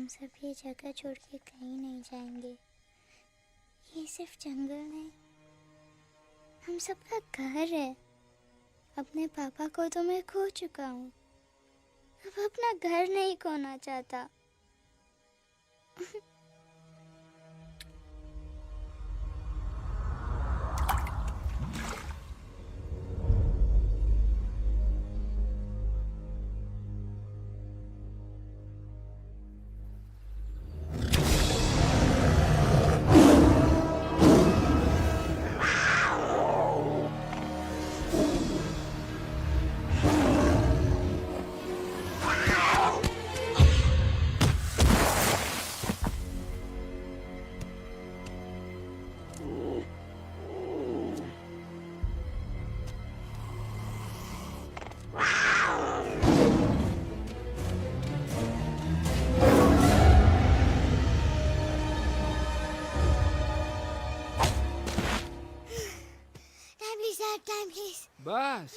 हम सब ये जगह छोड़ के कहीं नहीं जाएंगे। ये सिर्फ जंगल नहीं, हम सबका घर है। अपने पापा को तो मैं खो चुका हूँ, अब अपना घर नहीं खोना चाहता। Time, please. बस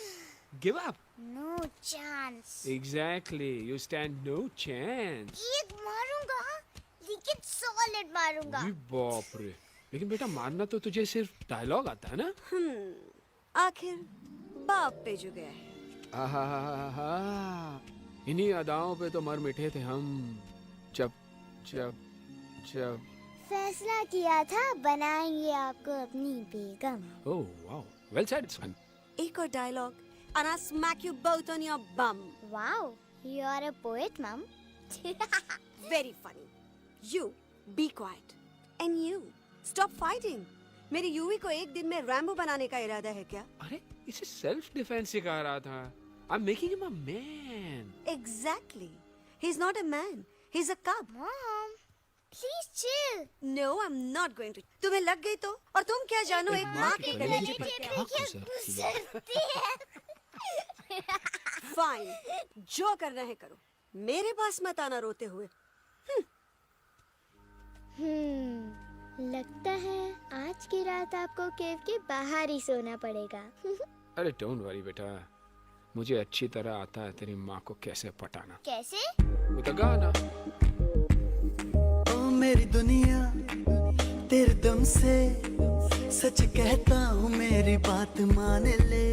give up. No chance. Exactly. You stand no chance. एक मारूंगा, लेकिन solid मारूंगा। अरे बाप रे। लेकिन बेटा मारना तो तुझे सिर्फ डायलॉग आता है ना? आखिर बाप पे जो गया है। आहा, इन्हीं अदाओं पे तो मर मिटे थे हम जब जब जब फैसला किया था बनाएंगे आपको अपनी बेगम। Oh wow, well said, it's fun. एक और dialogue and I'll smack you both on your bum. Wow, you are a poet, mom. Very funny. You be quiet and you stop fighting. मेरी यूवी को एक दिन में Rambo बनाने का इरादा है क्या? अरे इसे सेल्फ डिफेंस सिखा रहा था। I'm making him a man. Exactly. He's not a man. He's a cub. Mom, please chill. No, I'm not going to. तुम्हें लग गई तो? और तुम क्या जानो एक माँ के कलेजे पर क्या? गुजरती है। Fine. जो करना है करो। मेरे पास मत आना रोते हुए। लगता है आज की रात आपको केव के बाहर ही सोना पड़ेगा। अरे डोंट वरी बेटा, मुझे अच्छी तरह आता है तेरी माँ को कैसे पटाना। कैसे? वो गाना। ओ मेरी दुनिया तेरे दम से सच कहता हूँ, मेरी बात मान ले।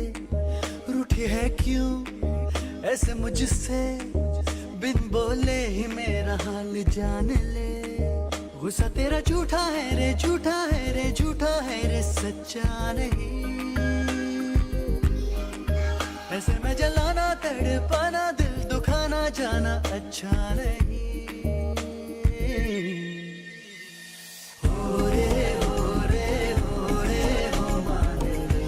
रूठी है क्यों ऐसे मुझसे, बिन बोले ही मेरा हाल जान ले। गुस्सा तेरा झूठा है रे, झूठा है रे, झूठा है रे, सच्चा नहीं। ऐसे में जलाना तड़पाना, दिल दुखाना जाना अच्छा नहीं। हो रे हो रे हो रे हो मान ले।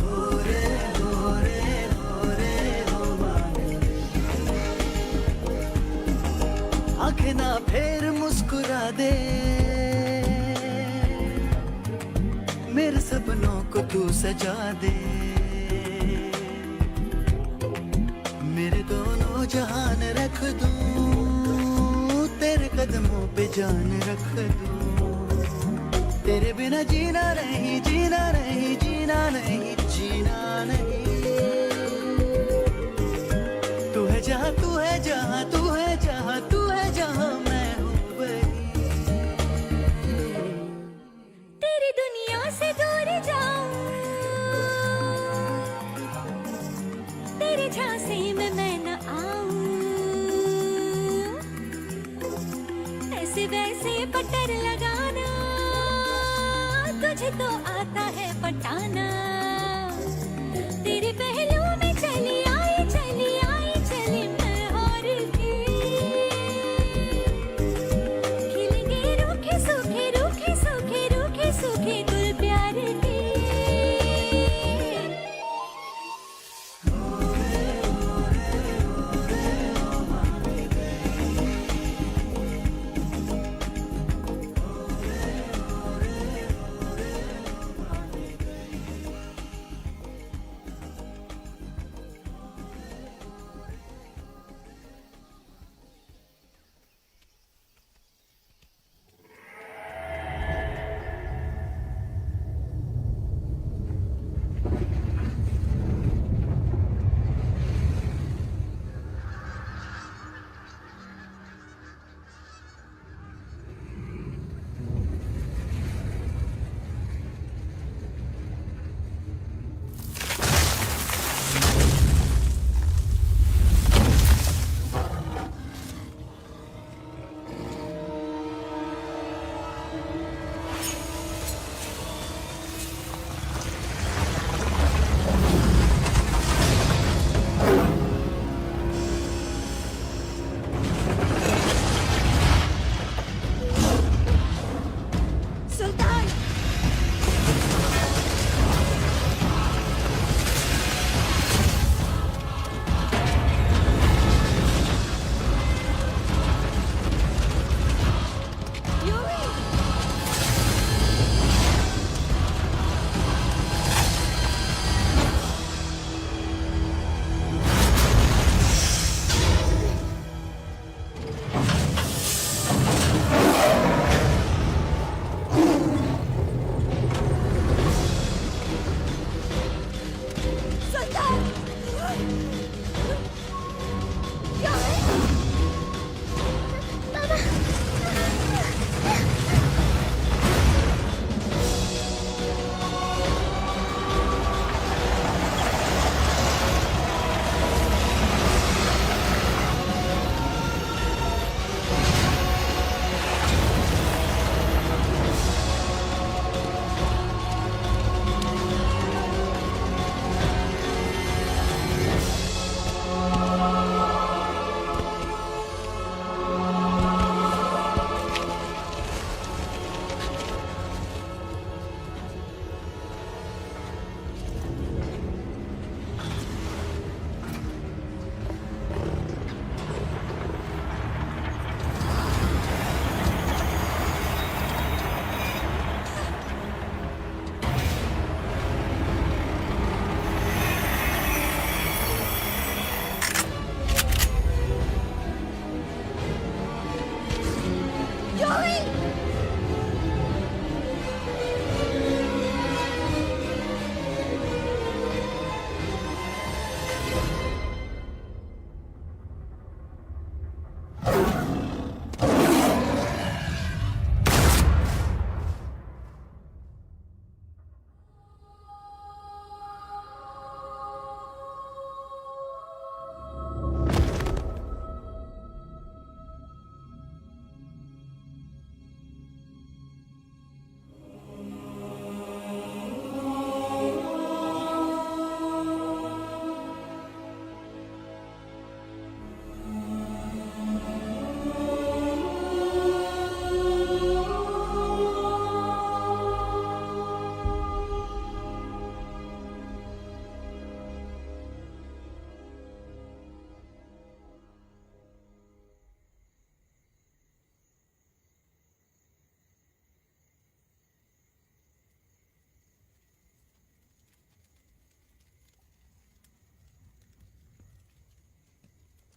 हो रे हो रे हो रे हो मान ले। आंखें ना फेर मुस्कुरा दे, मेरे सपनों को तू सजा दे। मेरे दोनों जहान रख दूं, तेरे कदमों पे जान रख दूं। तेरे बिना जीना नहीं, जीना नहीं, जीना नहीं, जीना नहीं। तू है जहाँ, तू है जहाँ, तू है जहाँ, तू है जहाँ, मैं हूँ वही। तेरी दुनिया से दूर जाऊं, तेरे झांसे में मैं न आऊं। ऐसे वैसे पट्टर लगाना, तुझे तो आता है पटाना। तेरे पहलू में चली आई, चली आई, चली मैं हार के। खिलेंगे रूखे सूखे, रूखे सूखे, रूखे सूखे गुल प्यार के।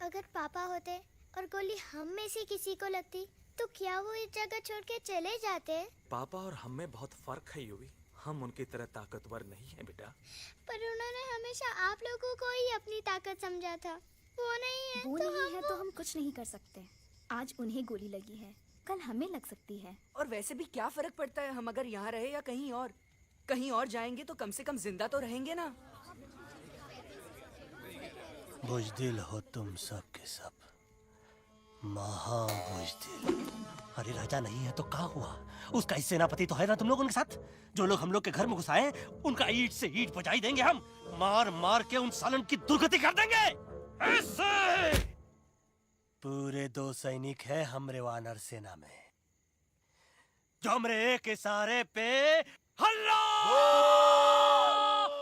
अगर पापा होते और गोली हम में से किसी को लगती तो क्या वो इस जगह छोड़ के चले जाते? पापा और हम में बहुत फर्क है यूवी। हम उनकी तरह ताकतवर नहीं है बेटा। पर उन्होंने हमेशा आप लोगों को ही अपनी ताकत समझा था। वो नहीं है वो तो नहीं है तो हम कुछ नहीं कर सकते। आज उन्हें गोली लगी है, कल हमें लग सकती है। और वैसे भी क्या फर्क पड़ता है हम अगर यहाँ रहे या कहीं और जाएंगे तो कम से कम जिंदा तो रहेंगे ना। बुजदिल हो तुम सब के सब, महाबुजदिल। अरे राजा नहीं है तो क्या हुआ? उसका ही सेनापति तो है ना तुम लोग उनके साथ। जो लोग हम लोग के घर में घुसाए उनका ईंट से ईंट बजाई देंगे हम। मार मार के उन सालन की दुर्गति कर देंगे ऐसे। पूरे 2 सैनिक है हमरे वानर सेना में, जो हमरे एक इशारे पे हल्ला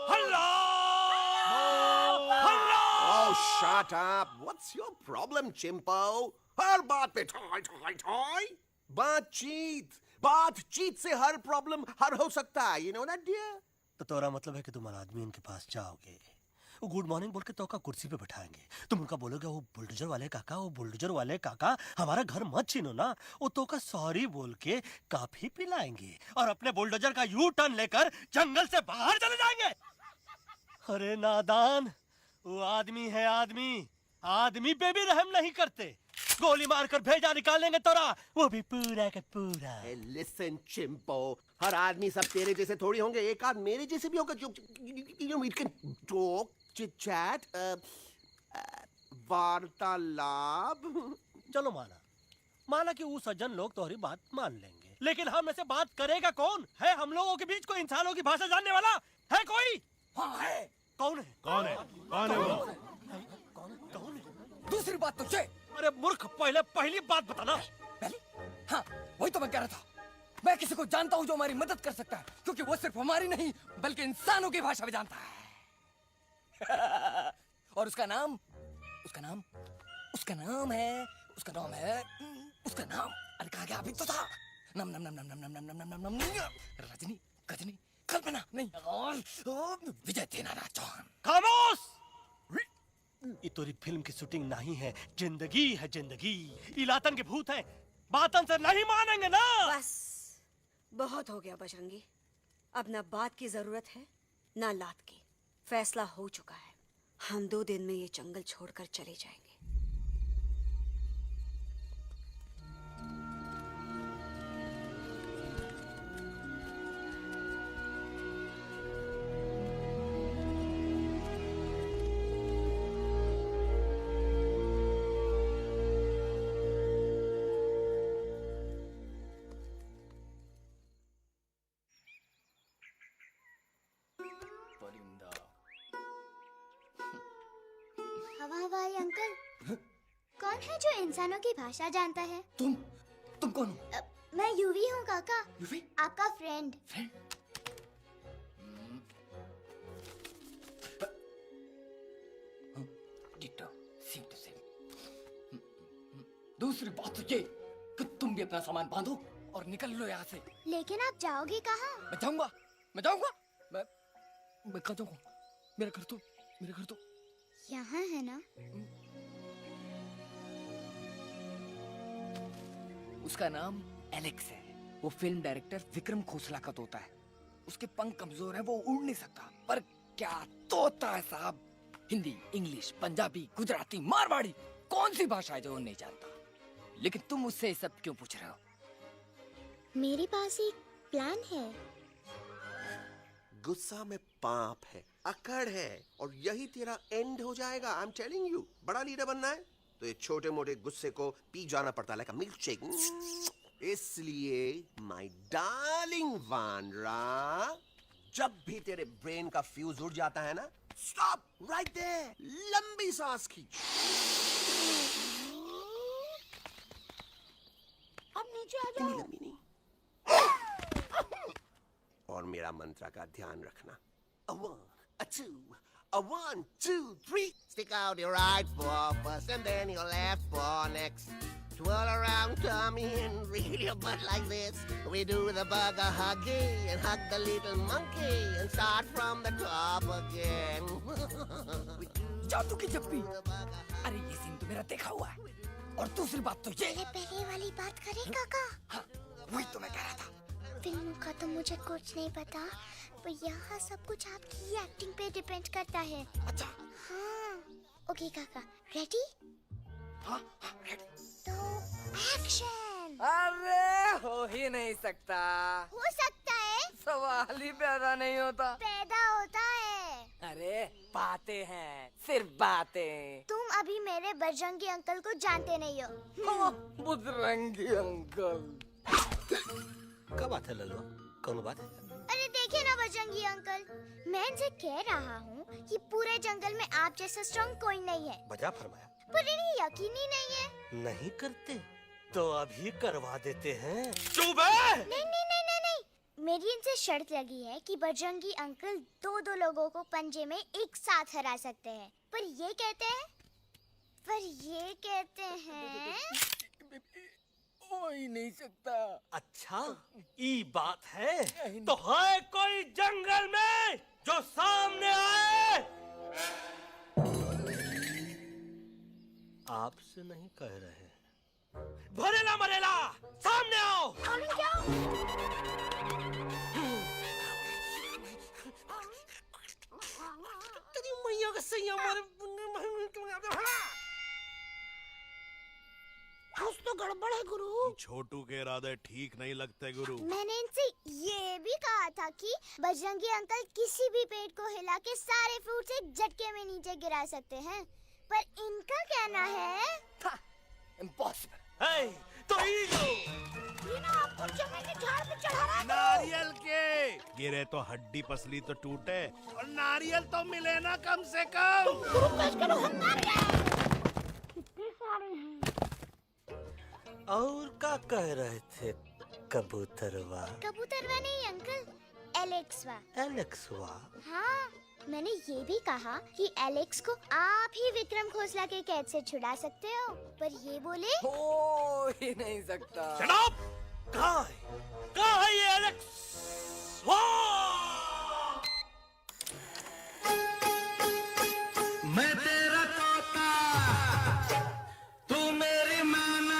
हल्ला हल्ला। Oh, shut up! What's your problem, Chimpo? हर बात पे ठोय ठोय ठोय। बातचीत से हर प्रॉब्लम हल हो सकता है, you know that, dear? तो तोरा मतलब है कि तुम आदमी इनके पास जाओगे, वो गुड मॉर्निंग बोल के तो का कुर्सी पे बैठाएंगे, तुम उनका बोलोगे वो बुलडोजर वाले काका हमारा घर मत छीनो ना, वो तो का सॉरी बोल के काफी पिलाएंगे और अपने बुलडोजर का यू टर्न लेकर जंगल से बाहर चले जाएंगे। अरे नादान, वो आदमी है आदमी पे भी रहम नहीं करते। गोली मारकर भेजा निकाल लेंगे तोरा, वो भी पूरा का पूरा। Hey, listen, Chimpo. हर आदमी सब तेरे जैसे थोड़ी होंगे, एक आध मेरे जैसे भी होगा। We can talk, chit chat, वार्तालाप। चलो माना कि वो सज्जन लोग तुम्हारी बात मान लेंगे, लेकिन हम ऐसे बात करेगा कौन? है हम लोगों के बीच कोई इंसानों की भाषा जानने वाला है कोई? हाँ है। कौन है वो? दूसरी बात तो ये। अरे मूर्ख, पहली बात बताना। पहले? हाँ, वही तो मैं कह रहा था। मैं किसी को जानता हूँ जो हमारी मदद कर सकता है, क्योंकि वो सिर्फ हमारी नहीं बल्कि इंसानों की भाषा भी जानता है। और उसका नाम है अरे कहा गया अभी तो था। नम रजनी गजनी कल्पना नहीं और विजय देनाराज चौहान। खामोश! ये तोरी फिल्म की शूटिंग नहीं है, जिंदगी है जिंदगी। इलातन के भूत हैं, बातन से नहीं मानेंगे ना। बस बहुत हो गया बजरंगी, अब ना बात की जरूरत है ना लात की। फैसला हो चुका है, हम 2 दिन में ये जंगल छोड़कर चले जाएंगे। हवाई अंकल, कौन है जो इंसानों की भाषा जानता है? तुम कौन हो? मैं यूवी हूँ काका, यूवी? आपका friend. Ditto, same to same. दूसरी बात तो ये कि तुम भी अपना सामान बांधो और निकल लो यहाँ से। लेकिन आप जाओगे कहाँ? मैं जाऊंगा मैं कहाँ जाऊंगा? मेरा घर तो यहाँ है ना? उसका नाम एलेक्स है। वो फिल्म डायरेक्टर विक्रम खोसला का तोता है। उसके पंख कमजोर है, वो उड़ नहीं सकता, पर क्या तोता है साहब। हिंदी, इंग्लिश, पंजाबी, गुजराती, मारवाड़ी, कौन सी भाषा है जो वो नहीं जानता? लेकिन तुम उससे ये सब क्यों पूछ रहे हो? मेरे पास एक प्लान है। गुस्सा में पाप है, अकड़ है, और यही तेरा एंड हो जाएगा। आई एम टेलिंग यू। बड़ा लीडर बनना है तो ये छोटे मोटे गुस्से को पी जाना पड़ता है, लाइक अ मिल्क शेक। इसलिए माय डार्लिंग वानरा, जब भी तेरे ब्रेन का फ्यूज उड़ जाता है ना, स्टॉप राइट देयर, लंबी सांस खींच। अब नीचे आ जाओ। लंबी नहीं। और मेरा मंत्र का ध्यान रखना। A 1, a 2, a 1, 2, 3. Stick out your right paw first and then your left paw next. Twirl around tummy and reel your butt like this. We do the bugger huggy and hug the little monkey and start from the top again. जादू की जप्पी। अरे ये scene तो मेरा देखा हुआ है। और दूसरी बात तो ये, पहले वाली बात करें काका? हाँ, वही तो मैं कह रहा था। फिल्मों का तो मुझे कुछ नहीं पता, पर यहाँ सब कुछ आपकी एक्टिंग पे डिपेंड करता है। अच्छा। हाँ। ओके काका, रेडी? हाँ, रेडी। तो एक्शन। अरे हो ही नहीं सकता। हो सकता है, सवाल ही पैदा नहीं होता। पैदा होता है। अरे बातें हैं, सिर्फ बातें। तुम अभी मेरे बजरंगी अंकल को जानते नहीं हो। बजरंगी अंकल। क्या बात है लल्लू? कौन बात है? अरे देखिए ना बजरंगी अंकल, मैं इनसे कह रहा हूँ कि पूरे जंगल में आप जैसा स्ट्रॉन्ग कोई नहीं है। बजा फरमाया। पर इन्हें यकीन ही नहीं है। नहीं करते तो अभी करवा देते हैं। नहीं नहीं नहीं नहीं नहीं, मेरी इनसे शर्त लगी है कि बजरंगी अंकल दो लोगों को पंजे में एक साथ हरा सकते हैं। पर ये कहते हैं हो ही नहीं सकता। अच्छा ये बात है तो है कोई जंगल में जो सामने आए? आपसे नहीं कह रहे। भरेला मरेला सामने आओ। तेरी मैया का सही हमारे कुछ तो गड़बड़ है गुरु। छोटू के इरादे ठीक नहीं लगते गुरु। मैंने इनसे ये भी कहा था कि बजरंगी अंकल किसी भी पेड़ को हिला के सारे फ्रूट्स एक झटके में नीचे गिरा सकते हैं, पर इनका कहना है इम्पॉसिबल। तो ये लो। ये ना आपको जमीन के झाड़ पे चढ़ा रहा है। नारियल के गिरे तो हड्डी पसली तो टूटे और नारियल तो मिले ना कम से कम। गुरु पेश करो हम नारियल। कितने सारे हैं। और क्या कह रहे थे? कबूतरवा? कबूतरवा नहीं अंकल, एलेक्सवा। एलेक्सवा? हाँ, मैंने ये भी कहा कि एलेक्स को आप ही विक्रम खोसला के कैद से छुड़ा सकते हो, पर ये बोले हो ही नहीं सकता। Shut up! कहाँ है ये एलेक्स? मैं तेरा तोता, तू मेरी मैना।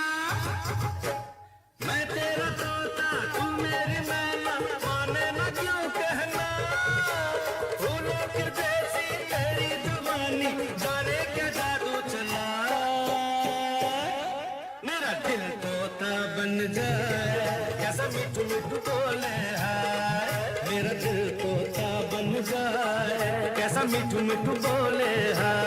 मैं तेरा तोता, तू मेरी मैना। माने ना क्यों कहना, फूलों के जैसी तेरी जुबानी, जाने क्या जादू चला। मेरा दिल तोता बन जाए, कैसा मिठू मिठू बोले हाय। मेरा दिल तोता बन जाए, कैसा मिठू मिठू बोले हाय।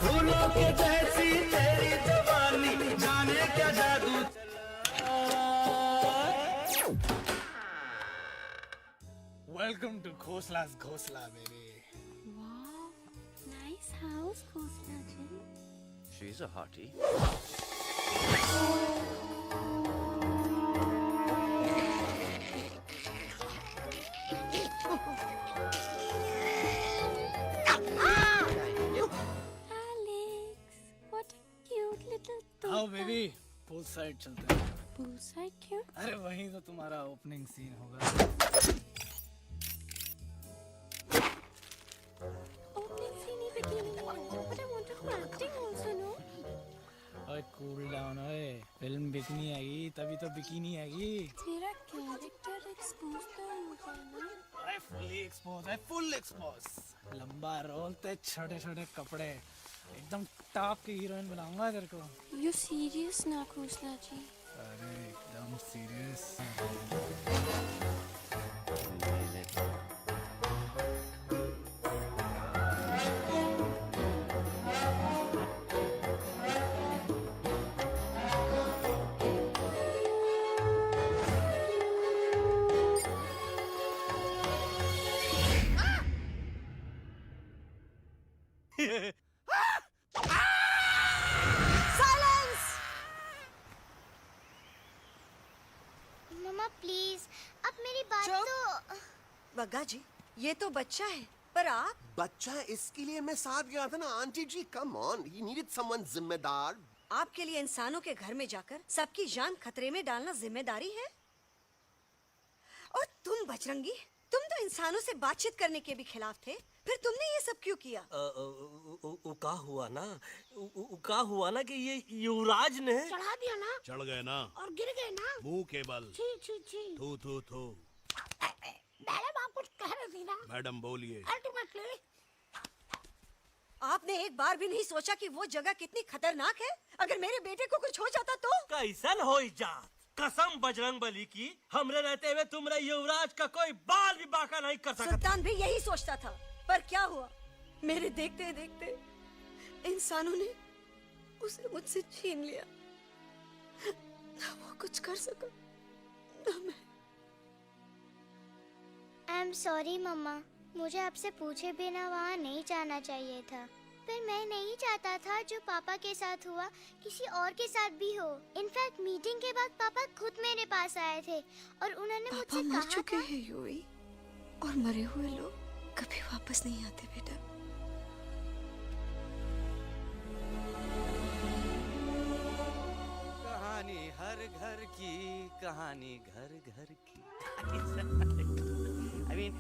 फूलों के जैसी तेरी जवानी, जाने क्या जादू वेलकम टू खोसला's घोसला baby. Wow, nice house, Khosla ji. She's a hottie. Alex, what a cute little आओ toad. बेबी, पूल साइड चलते हैं। Pool side क्यों? अरे वहीं तो तुम्हारा ओपनिंग सीन होगा। Opening scene ही bikini है, but I want to do acting also, no? ओए कूल डाउन ओए, फिल्म बिकनी आएगी तभी तो बिकिनी आएगी। तेरा कैरेक्टर एक्सपोज तो होगा ना? ओए फुली एक्सपोज है, फुल एक्सपोज। लंबा रोल ते छोटे छोटे कपड़े, एकदम टॉप की हीरोइन बनाऊंगा तेरे को। यू सीरियस ना खोसला जी? अरे एकदम सीरियस। मम्मा प्लीज, अब मेरी बात तो। बग्गा जी, ये तो बच्चा है, पर आप? बच्चा इसके लिए मैं साथ गया था ना aunty ji. Come on, he needed someone जिम्मेदार। आपके लिए इंसानों के घर में जाकर सबकी जान खतरे में डालना जिम्मेदारी है? और तुम बजरंगी, तुम तो इंसानों से बातचीत करने के भी खिलाफ थे, फिर तुमने ये सब क्यों किया? का हुआ ना कि ये युवराज ने चढ़ा दिया ना चढ़ गए ना और गिर गए ना। मुंह के बल। छी छी छी। थू थू थू। मैडम आप कुछ कह रही थी ना? मैडम बोलिए। अल्टीमेटली आपने एक बार भी नहीं सोचा कि वो जगह कितनी खतरनाक है? अगर मेरे बेटे को कुछ हो जाता तो? कैसन हो जा, कसम बजरंग बली की, हमरे रहते हुए तुमरे युवराज का कोई बाल भी बाका नहीं कर सकता। सुल्तान भी यही सोचता था, पर क्या हुआ? मेरे देखते देखते इंसानों ने उसे मुझसे छीन लिया। ना वो कुछ कर सका, ना मैं। आई एम सॉरी मम्मा, मुझे आपसे पूछे बिना वहाँ नहीं जाना चाहिए था। पर मैं नहीं चाहता था जो पापा के साथ हुआ किसी और के साथ भी हो। इनफैक्ट मीटिंग के बाद पापा खुद मेरे पास आए थे और उन्होंने मुझसे मर कहा चुके था। हैं यूई, और मरे हुए लोग कभी वापस नहीं आते बेटा। कहानी हर घर की, कहानी घर घर की। I mean,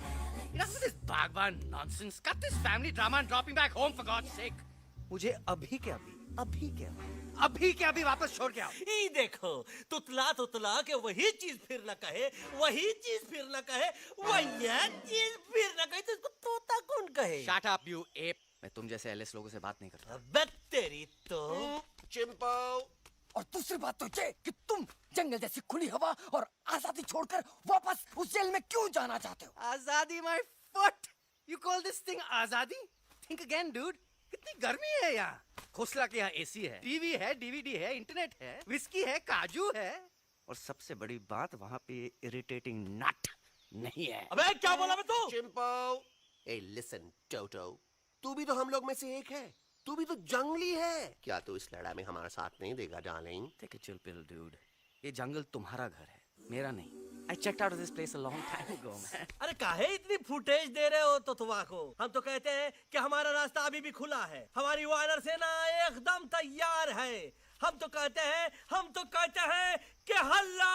enough of this Bhagwan nonsense. Cut this family drama and drop me back home for God's sake. मुझे अभी के अभी वापस छोड़ के आओ। ई देखो, तुतला के वही चीज फिर न कहे, वही चीज फिर न कहे, वही चीज फिर न कहे, तो इसको तोता कौन कहे? Shut up, you ape. मैं तुम जैसे एलिस लोगों से बात नहीं करता। अबे तेरी तो। चिंपो। और दूसरी बात तो ये कि तुम जंगल जैसी खुली हवा और आजादी छोड़कर वापस उस जेल में क्यों जाना चाहते हो? आजादी my foot. You call this thing आजादी? Think again, dude. कितनी गर्मी है यहाँ। खोसला के यहाँ एसी है, टीवी है, डीवीडी है, इंटरनेट है, विस्की है, काजू है, और सबसे बड़ी बात वहाँ पे इरिटेटिंग नट नहीं है। अबे क्या बोला मैं तू? चिंपो। ए लिसन टोटो, तू भी तो हम लोग में से एक है। तू भी तो जंगली है। क्या तू इस लड़ाई में हमारा साथ नहीं देगा darling? Take a chill pill, dude. ये जंगल तुम्हारा घर है, मेरा नहीं। I checked out of this place a long time ago, man. अरे काहे इतनी फुटेज दे रहे हो तो तुवा को? हम तो कहते हैं कि हमारा रास्ता अभी भी खुला है, हमारी वानर सेना एकदम तैयार है। हम तो कहते हैं कि हल्ला।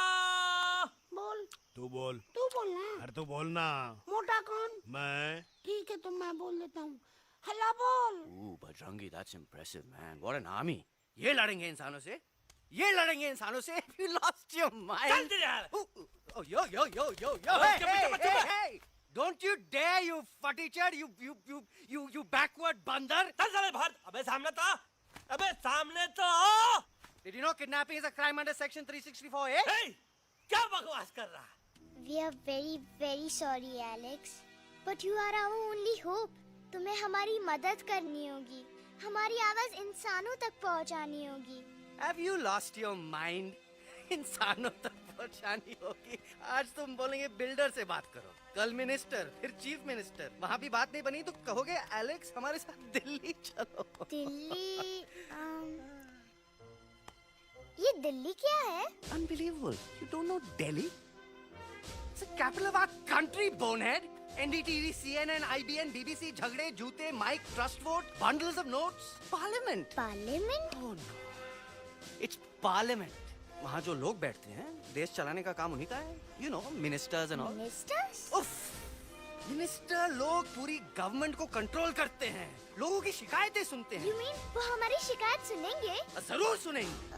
बोल। तू बोल। तू बोलना। अरे तू बोलना। मोटा कौन? मैं। ठीक है तो मैं बोल देता हूँ। हल्ला बोल। Ooh, Bajrangi, that's impressive, man. What an army. ये लड़ेंगे इंसानों से? ये लड़ेंगे इंसानों से? You lost your mind. चल दे यार। Oh, yo. Hey! Don't you dare, you fatichard, you backward बंदर! चल साले बाहर। अबे सामने तो आओ। Did you know kidnapping is a crime under section 364A? Hey! क्या बकवास कर रहा है? We are very very sorry, Alex. But you are our only hope. तुम्हें हमारी मदद करनी होगी, हमारी आवाज इंसानों तक पहुंचानी होगी। Have you lost your mind? इंसानों तक पहुंचानी होगी। आज तुम बोलेंगे बिल्डर से बात करो, कल मिनिस्टर, फिर चीफ मिनिस्टर। वहाँ भी बात नहीं बनी तो कहोगे एलेक्स हमारे साथ दिल्ली चलो। दिल्ली ये दिल्ली क्या है? Unbelievable. You don't know Delhi? It's the capital of our country, bonehead. NDTV, CNN, IBN, BBC, झगड़े, जूते, mike, trust vote, bundles of notes, parliament. Parliament? Oh no. It's parliament. वहाँ जो लोग बैठते हैं, देश चलाने का काम उन्हीं का है. You know, ministers and all. Ministers? उफ! मिनिस्टर लोग पूरी गवर्नमेंट को कंट्रोल करते हैं, लोगों की शिकायतें सुनते हैं. You mean वो हमारी शिकायत सुनेंगे? जरूर सुनेंगे.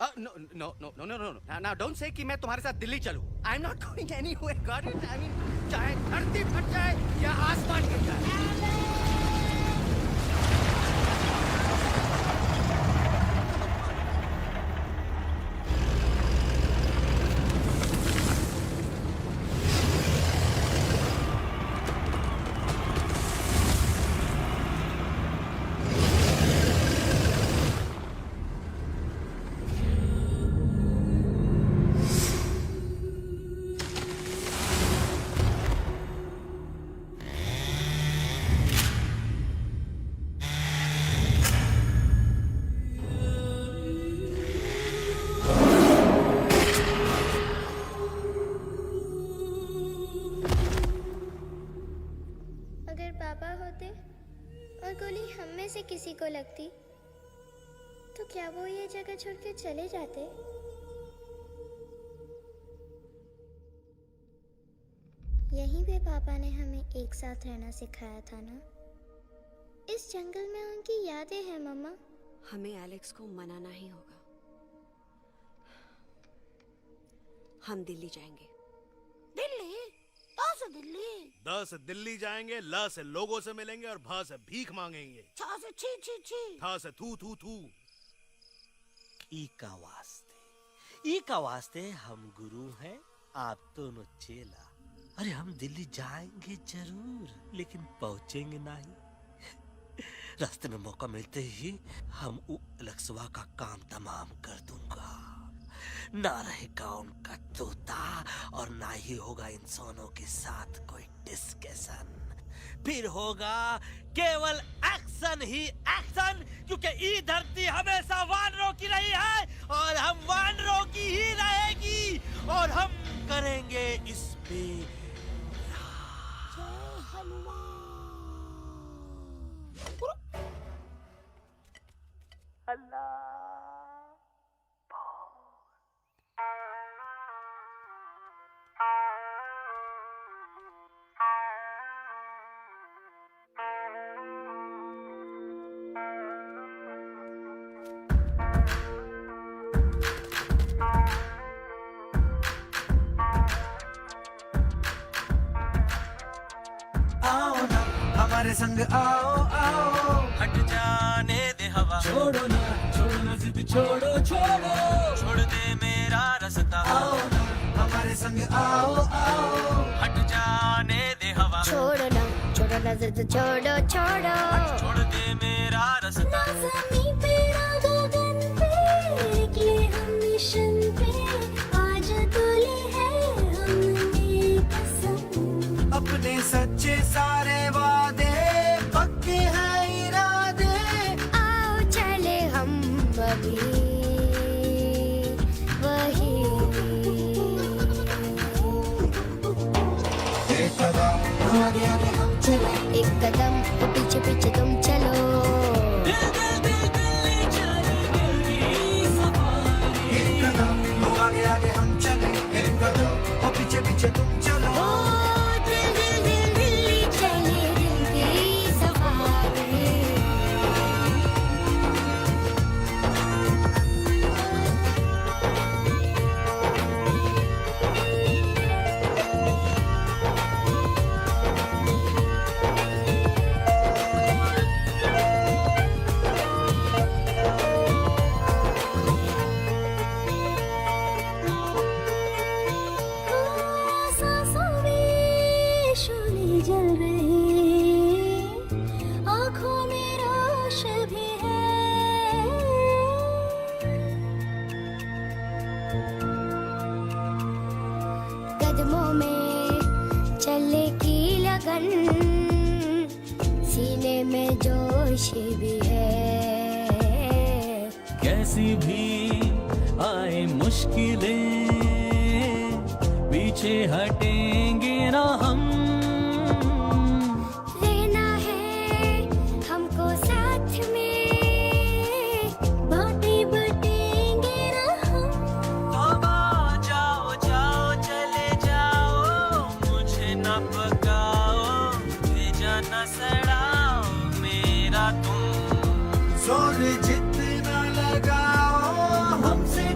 No no no no no no now don't say कि मैं तुम्हारे साथ दिल्ली चलूं. I am not going anywhere. Got it? I mean चाहे धरती फट जाए या आसमान गिर जाए. अगर पापा होते और गोली हम में से किसी को लगती तो क्या वो ये जगह छोड़ के चले जाते? यहीं पे पापा ने हमें एक साथ रहना सिखाया था ना. इस जंगल में उनकी यादें हैं मम्मा. हमें एलेक्स को मनाना ही होगा. हम दिल्ली जाएंगे. दिल्ली? कहाँ से दिल्ली? द से दिल्ली जाएंगे, ल से लोगों से मिलेंगे और भ से भीख मांगेंगे. छ से छी छी छी. थ से थू थू थू. ई का वास्ते हम गुरु हैं, आप दोनों चेला. अरे हम दिल्ली जाएंगे जरूर, लेकिन पहुंचेंगे नहीं. रास्ते में मौका मिलते ही हम लक्सवा का काम तमाम कर दूंगा. ना रहेगा उनका तोता और ना ही होगा इंसानों के साथ कोई डिस्कशन. फिर होगा केवल एक्शन ही एक्शन, क्योंकि ये धरती हमेशा वानरों की रही है और हम वानरों की ही रहेगी. और हम करेंगे इस पे जय हनुमान. आओ ना हमारे संग आओ आओ, हट जाने दे हवा. छोड़ो ना जिद छोड़ो छोड़ो, छोड़ दे मेरा रास्ता. आओ ना हमारे संग आओ आओ, हट जाने दे हवा. छोड़ो ना जिद छोड़ो छोड़ो, छोड़ दे मेरा रास्ता. ज़मीं पे ना गगन पे, निकले हम मिशन पे. आज तोले है हमने कसम. अपने सच्चे सारे वादे पक्के हैं इरादे. आओ चले हम अभी वही. एक कदम आगे आगे हम चले, एक कदम पीछे पीछे तुम चलो. एक कदम आगे आगे हम चले, एक कदम और पीछे पीछे तुम चलो. ओ दिल दिल दिल दिल्ली चले, दिल की सवारी. सांसों में शोले जल रहे, आँखों में रोश भी है. कदमों में चले की लगन, सीने में जोश भी है. कैसी भी आए मुश्किलें, पीछे हटेंगे ना हम. रहना है हमको साथ में, बातें बटेंगे ना हम. अब आ जाओ जाओ चले जाओ, मुझे न पकाओ, भेजा न सड़ाओ मेरा तुम. जोर जितना लगाओ हमसे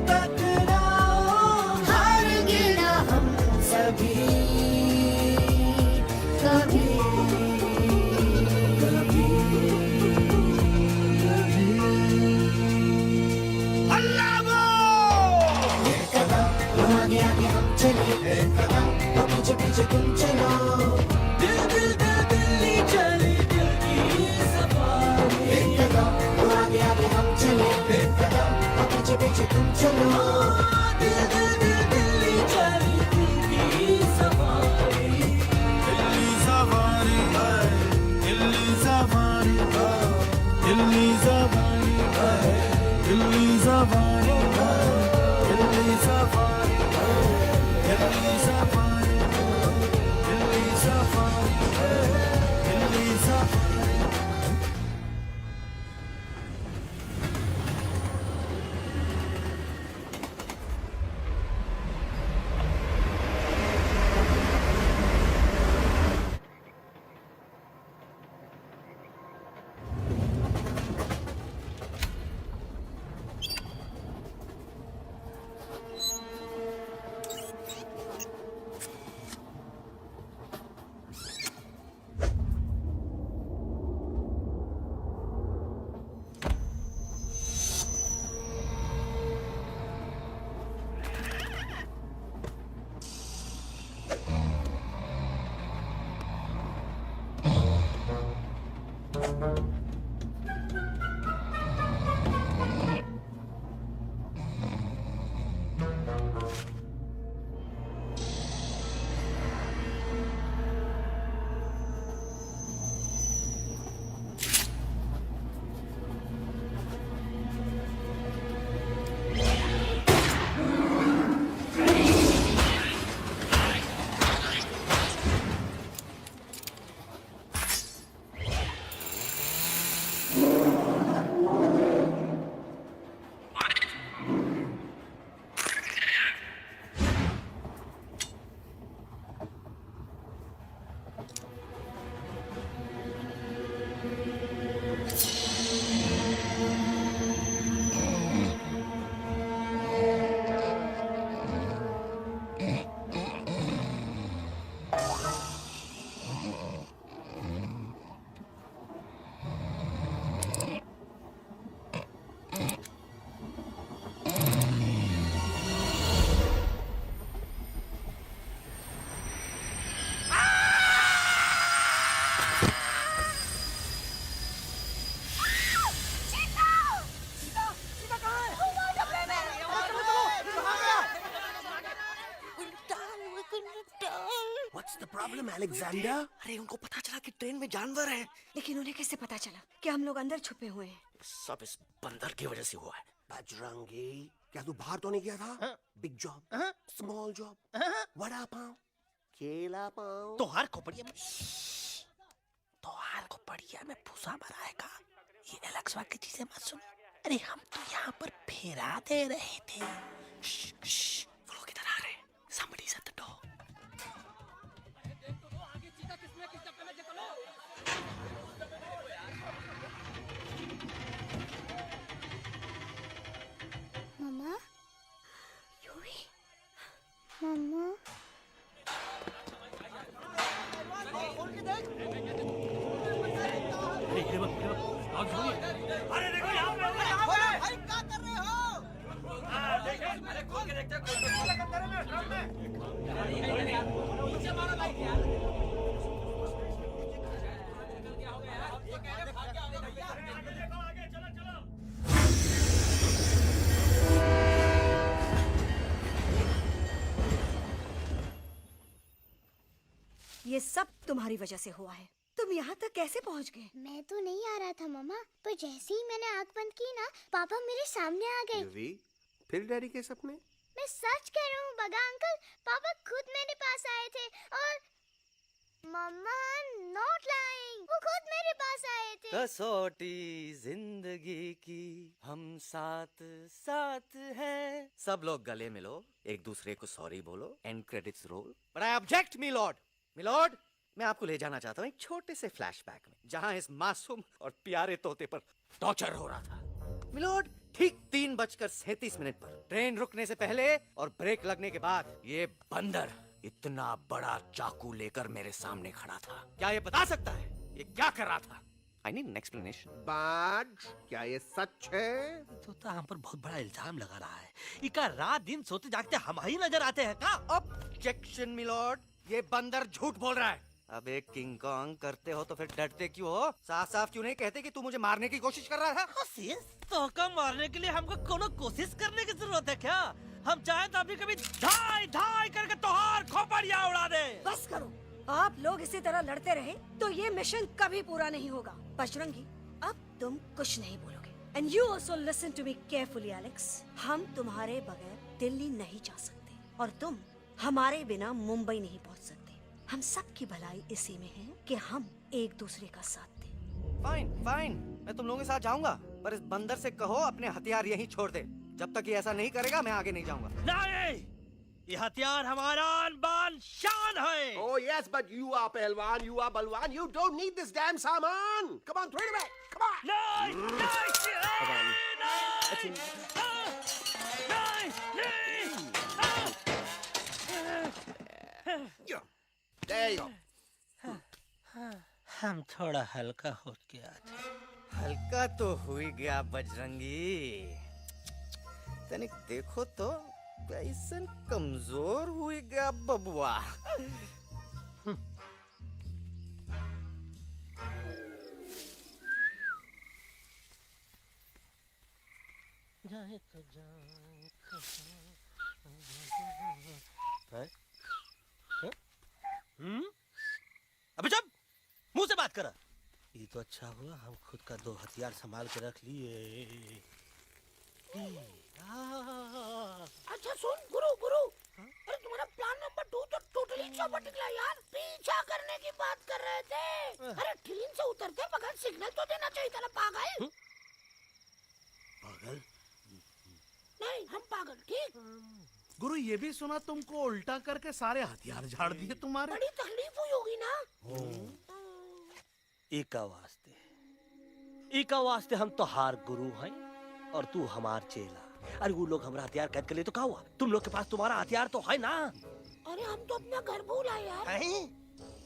What's the problem, Alexander? अरे उनको पता चला कि ट्रेन में जानवर है, लेकिन उन्हें कैसे पता चला कि हम लोग अंदर छुपे हुए हैं? सब इस बंदर की वजह से हुआ है। बजरंगी, क्या तू बाहर तो नहीं गया था? Big job, small job, vada pav, केला पाव। तोहार खोपड़िया में भूसा भराएगा। ये एलेक्सा की चीजें मत सुन। अरे हम तो यहाँ पर फेरा दे रहे थे। वो लोग इधर आ रहे हैं। Somebody's at the door. मम्मा, मम्मा, अरे देखो यहाँ पे भाई क्या कर रहे हो? अरे खोल के देखते ये सब तुम्हारी वजह से हुआ है। तुम यहाँ तक कैसे पहुँच गए? मैं तो नहीं आ रहा था मम्मा, पर जैसे ही मैंने आँख बंद की ना, पापा मेरे सामने आ गए। युवी, फिर डैडी के सपने? मैं सच कह रहा हूँ बगा अंकल, पापा खुद मेरे पास आए थे और मम्मा नॉट लाइंग, वो खुद मेरे पास आए थे। कसौटी जिंदगी की हम साथ साथ हैं। सब लोग गले मिलो, एक दूसरे को सॉरी बोलो, and credits roll. But I object milord, मैं आपको ले जाना चाहता हूँ एक छोटे से फ्लैशबैक में, जहाँ इस मासूम और प्यारे तोते पर टॉर्चर हो रहा था। मिलॉर्ड, ठीक 3:37 पर ट्रेन रुकने से पहले और ब्रेक लगने के बाद ये बंदर इतना बड़ा चाकू लेकर मेरे सामने खड़ा था। क्या ये बता सकता है ये क्या कर रहा था? I need an explanation. बाज, क्या ये सच है? तोता हम पर बहुत बड़ा इल्जाम लगा रहा है। इका रात दिन सोते जागते हम ही नजर आते हैं का? ऑब्जेक्शन मिलॉर्ड, ये बंदर झूठ बोल रहा है। अब एक किंग कॉन्ग करते हो तो फिर डरते क्यों हो? साफ साफ क्यों नहीं कहते कि तू मुझे मारने की कोशिश कर रहा था? तो का मारने के लिए हमको कोनो कोशिश करने की जरूरत है क्या? हम चाहे तो अभी कभी धाई धाई करके तोहार खोपड़िया उड़ा दे। बस करो, आप लोग इसी तरह लड़ते रहे तो ये मिशन कभी पूरा नहीं होगा। बजरंगी, अब तुम कुछ नहीं बोलोगे। And you also listen to me carefully Alex. हम तुम्हारे बगैर दिल्ली नहीं जा सकते और तुम हमारे बिना मुंबई नहीं पहुंच सकते। हम सब की भलाई इसी में है कि हम एक दूसरे का साथ दें। फाइन, मैं तुम लोगों के साथ जाऊंगा, पर इस बंदर से कहो अपने हथियार यहीं छोड़ दे। जब तक ये ऐसा नहीं करेगा मैं आगे नहीं जाऊंगा। नहीं, ये हथियार हमारा आन-बान शान है। Oh yes, but you are पहलवान, you are बलवान, you don't need this damn सामान. Come on, throw it away. Come on. There you go. हम थोड़ा हल्का हो गया थे। हल्का तो हुई गया बजरंगी, तनिक देखो तो कैसन कमजोर हुई गया बबुआ। जाए तो जाए हैं? हैं? अबे चुप, मुंह से बात कर। ये तो अच्छा हुआ हम खुद का 2 हथियार संभाल के रख लिए। अच्छा सुन गुरु गुरु, अरे तुम्हारा प्लान नंबर 2 तो टोटली चौपट निकला यार। पीछा करने की बात कर रहे थे। अरे ट्रेन से उतरते बगैर सिग्नल तो देना चाहिए था ना पागल। पागल? नहीं हम पागल, ठीक। गुरु ये भी सुना तुमको उल्टा करके सारे हथियार झाड़ दिए तुम्हारे। बड़ी तकलीफ हुई होगी ना। एका वास्ते हम तो हार गुरु हैं और तू हमार चेला। अरे वो लोग हमारा हथियार कैद कर ले तो क्या हुआ? तुम लोग के पास तुम्हारा हथियार तो है ना। अरे हम तो अपना घर भूल आए यार।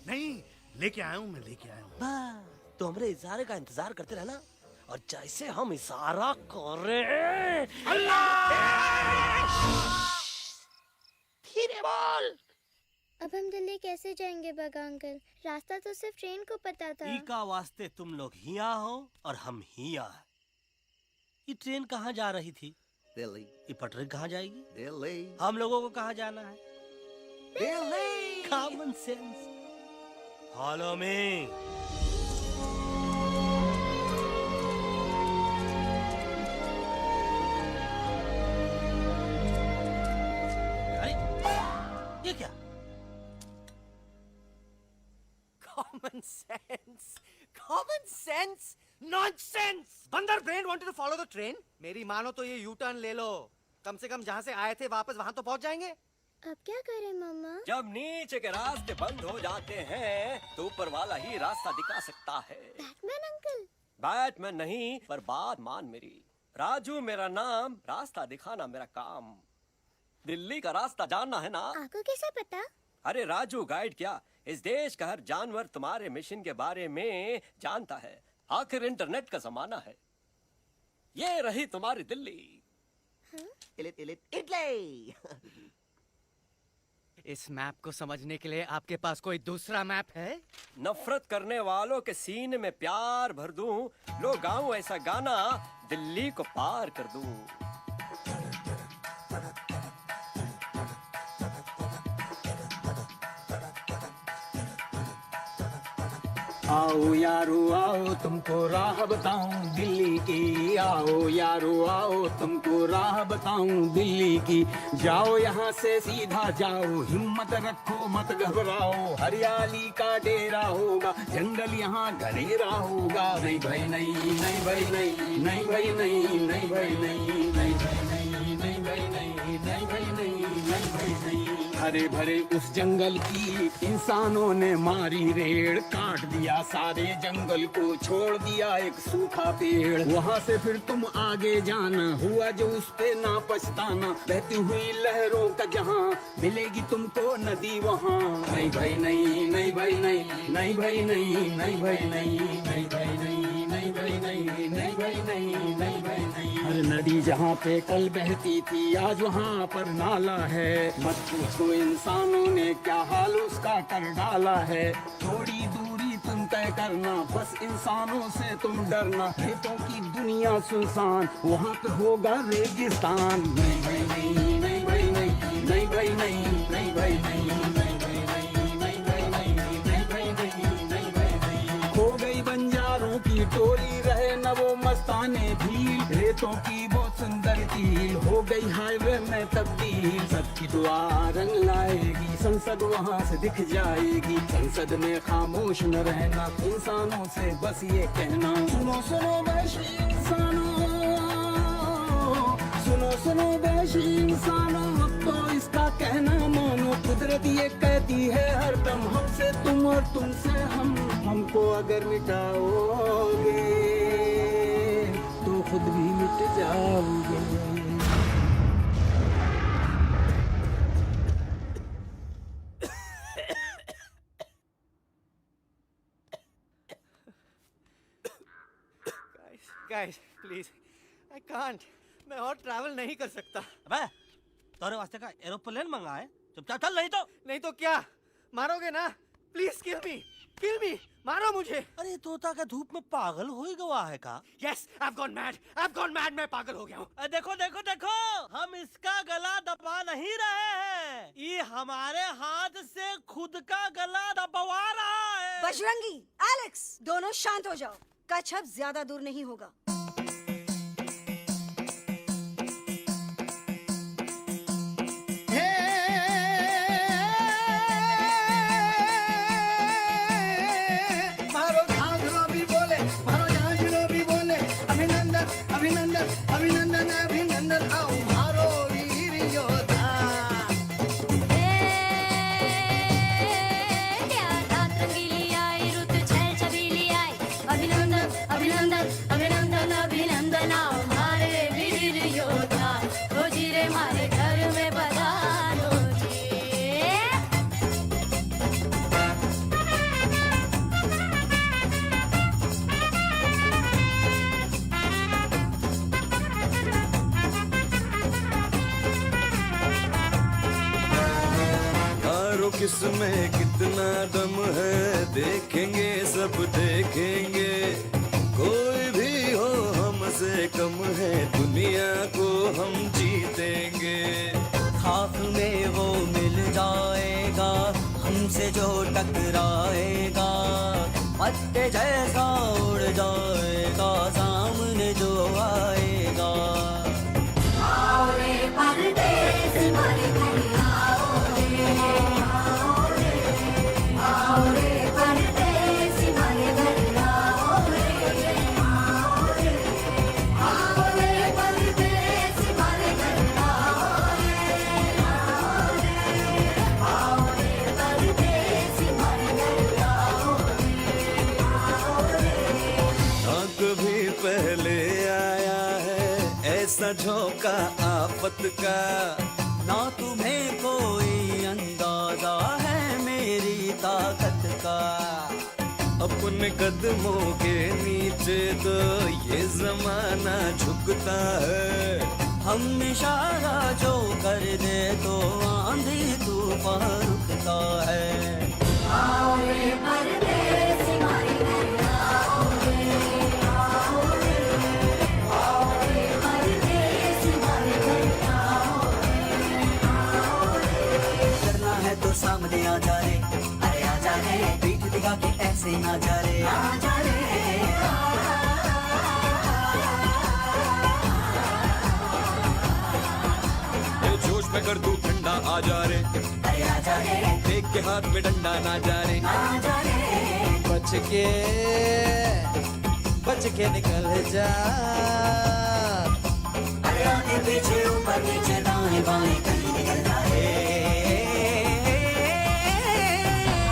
नहीं लेके आया हूँ, मैं लेके आया हूँ। तो हमारे इशारे का इंतजार करते रहना और जैसे हम इशारा करें धीरे बोल। अब हम दिल्ली कैसे जाएंगे बगा अंकल? रास्ता तो सिर्फ ट्रेन को पता था। एका वास्ते तुम लोग हिया हो और हम हिया। ये ट्रेन कहाँ जा रही थी? दिल्ली। ये पटरी कहाँ जाएगी? दिल्ली। हम लोगों को कहाँ जाना है? Delhi. Common sense. Follow me. ये क्या? Common sense, common sense, nonsense. बंदर brain wanted to follow the train. मेरी मानो तो ये यू टर्न ले लो। कम से कम जहाँ से आए थे वापस वहाँ तो पहुँच जाएंगे। अब क्या करें मम्मा? जब नीचे के रास्ते बंद हो जाते हैं तो ऊपर वाला ही रास्ता दिखा सकता है। Batman uncle. बैटमैन नहीं, पर बात मान मेरी। राजू मेरा नाम, रास्ता दिखाना मेरा काम। दिल्ली का रास्ता जानना है ना? आपको कैसे पता? अरे राजू गाइड क्या, इस देश का हर जानवर तुम्हारे मिशन के बारे में जानता है। आखिर इंटरनेट का जमाना है। ये रही तुम्हारी दिल्ली। इटली। इस मैप को समझने के लिए आपके पास कोई दूसरा मैप है? नफरत करने वालों के सीने में प्यार भर दूं, लो गाऊं ऐसा गाना, दिल्ली को पार कर दूं। आओ यारो आओ तुमको राह बताऊं दिल्ली की। आओ यारो आओ तुमको राह बताऊं दिल्ली की। जाओ यहाँ से सीधा जाओ, हिम्मत रखो मत घबराओ। हरियाली का डेरा होगा, जंगल यहाँ घनेरा होगा। नहीं भाई नहीं, नहीं भाई नहीं, नहीं भाई नहीं, नहीं भाई नहीं, नहीं भाई नहीं, नहीं भाई नहीं, नहीं भाई नहीं, नहीं भाई नहीं। हरे भरे उस जंगल की इंसानों ने मारी रेड़, काट दिया सारे जंगल को, छोड़ दिया एक सूखा पेड़। वहाँ से फिर तुम आगे जाना, हुआ जो उस पे ना पछताना। बहती हुई लहरों का जहाँ, मिलेगी तुमको नदी वहाँ। नहीं भाई नहीं, नहीं भाई नहीं, नहीं भाई नहीं, नहीं भाई नहीं, नहीं भाई नहीं, नहीं भाई नहीं, नहीं भाई नहीं, नहीं भाई नहीं। हर नदी जहाँ पे कल बहती थी, आज वहाँ पर नाला है। मत पूछो इंसानों ने क्या हाल उसका कर डाला है। थोड़ी दूरी तुम तय करना, बस इंसानों से तुम डरना। खेतों की दुनिया सुनसान, वहाँ पे होगा रेगिस्तान। नहीं भाई नहीं, नहीं भाई नहीं, नहीं भाई नहीं, नहीं भाई नहीं, नहीं भाई नहीं, नहीं भाई नहीं, नहीं भाई नहीं, नहीं भाई नहीं। खो गई बंजारों की टोली, रहे न वो मस्ताने भील। रेतों की बहुत सुंदर झील हो गई हाईवे में तब्दील। सबकी दुआ रंग लाएगी, संसद वहाँ से दिख जाएगी। संसद में खामोश न रहना, इंसानों से बस ये कहना। सुनो सुनो वैशी इंसानों, सुनो सुनो वैशी इंसानों, अब तो इसका कहना मानो। कुदरत ये कहती है हरदम, हमसे तुम और तुमसे हम। हमको अगर मिटाओगे तो खुद भी मिट जाओगे। Guys, please, I can't. मैं और ट्रैवल नहीं कर सकता। अबे तोरे वास्ते का एरोप्लेन मंगा है, चुपचाप चल। नहीं तो नहीं तो क्या, मारोगे ना? प्लीज किल मी। किल मी, मारो मुझे। अरे तोता का धूप में पागल हो ही गवा है का? यस, I've gone mad, मैं पागल हो गया हूँ। देखो देखो देखो, हम इसका गला दबा नहीं रहे हैं, ये हमारे हाथ से खुद का गला दबवा रहा है। बजरंगी, एलेक्स, दोनों शांत हो जाओ। कच्छप ज्यादा दूर नहीं होगा। अभिनंदन अभिनंदन आओ मारो वीर योद्धा। अभिनंदन अभिनंदन अभिनंदन अभिनंदन आओ मारे वीर योद्धा। ओ जी रे मारे घर में पधारो जी। किसमें कितना दम है देखेंगे, सब देखेंगे। कोई भी हो हमसे कम है, दुनिया को हम जीतेंगे। खाक में वो मिल जाएगा हमसे जो टकराएगा, पत्ते जैसा उड़ जाएगा सामने जो आएगा। आओ रे परदेस मारे घर आओ रे, आओ रे परदेस मारे घर आओ रे, आओ रे परदेस मारे घर आओ रे, आओ रे परदेस मारे घर आओ रे। ना कभी पहले आया है ऐसा झोंका आफत का, ना तुम्हें कोई अंदाजा है मेरी ताकत का। अपने कदमों के नीचे तो ये जमाना झुकता है। हम इशारा जो कर दे तो आंधी तूफान रुकता है। आओ रे परदेस मारे घर आओ रे, आओ रे, आओ रे परदेस मारे घर आओ रे, आओ रे। करना है तो सामने आ जा रे, अरे आ जा रे, पीठ दिखा के ऐसे ना जा रे, आ जा रे। ये जोश में कर तू ठंडा आ जा रे, अरे आ जा रे, देख के हाथ में डंडा ना जा रे। आ जा रे, बच के निकल जा। अरे आगे पीछे ऊपर नीचे दाएं बाएं कहीं निकल जा रे।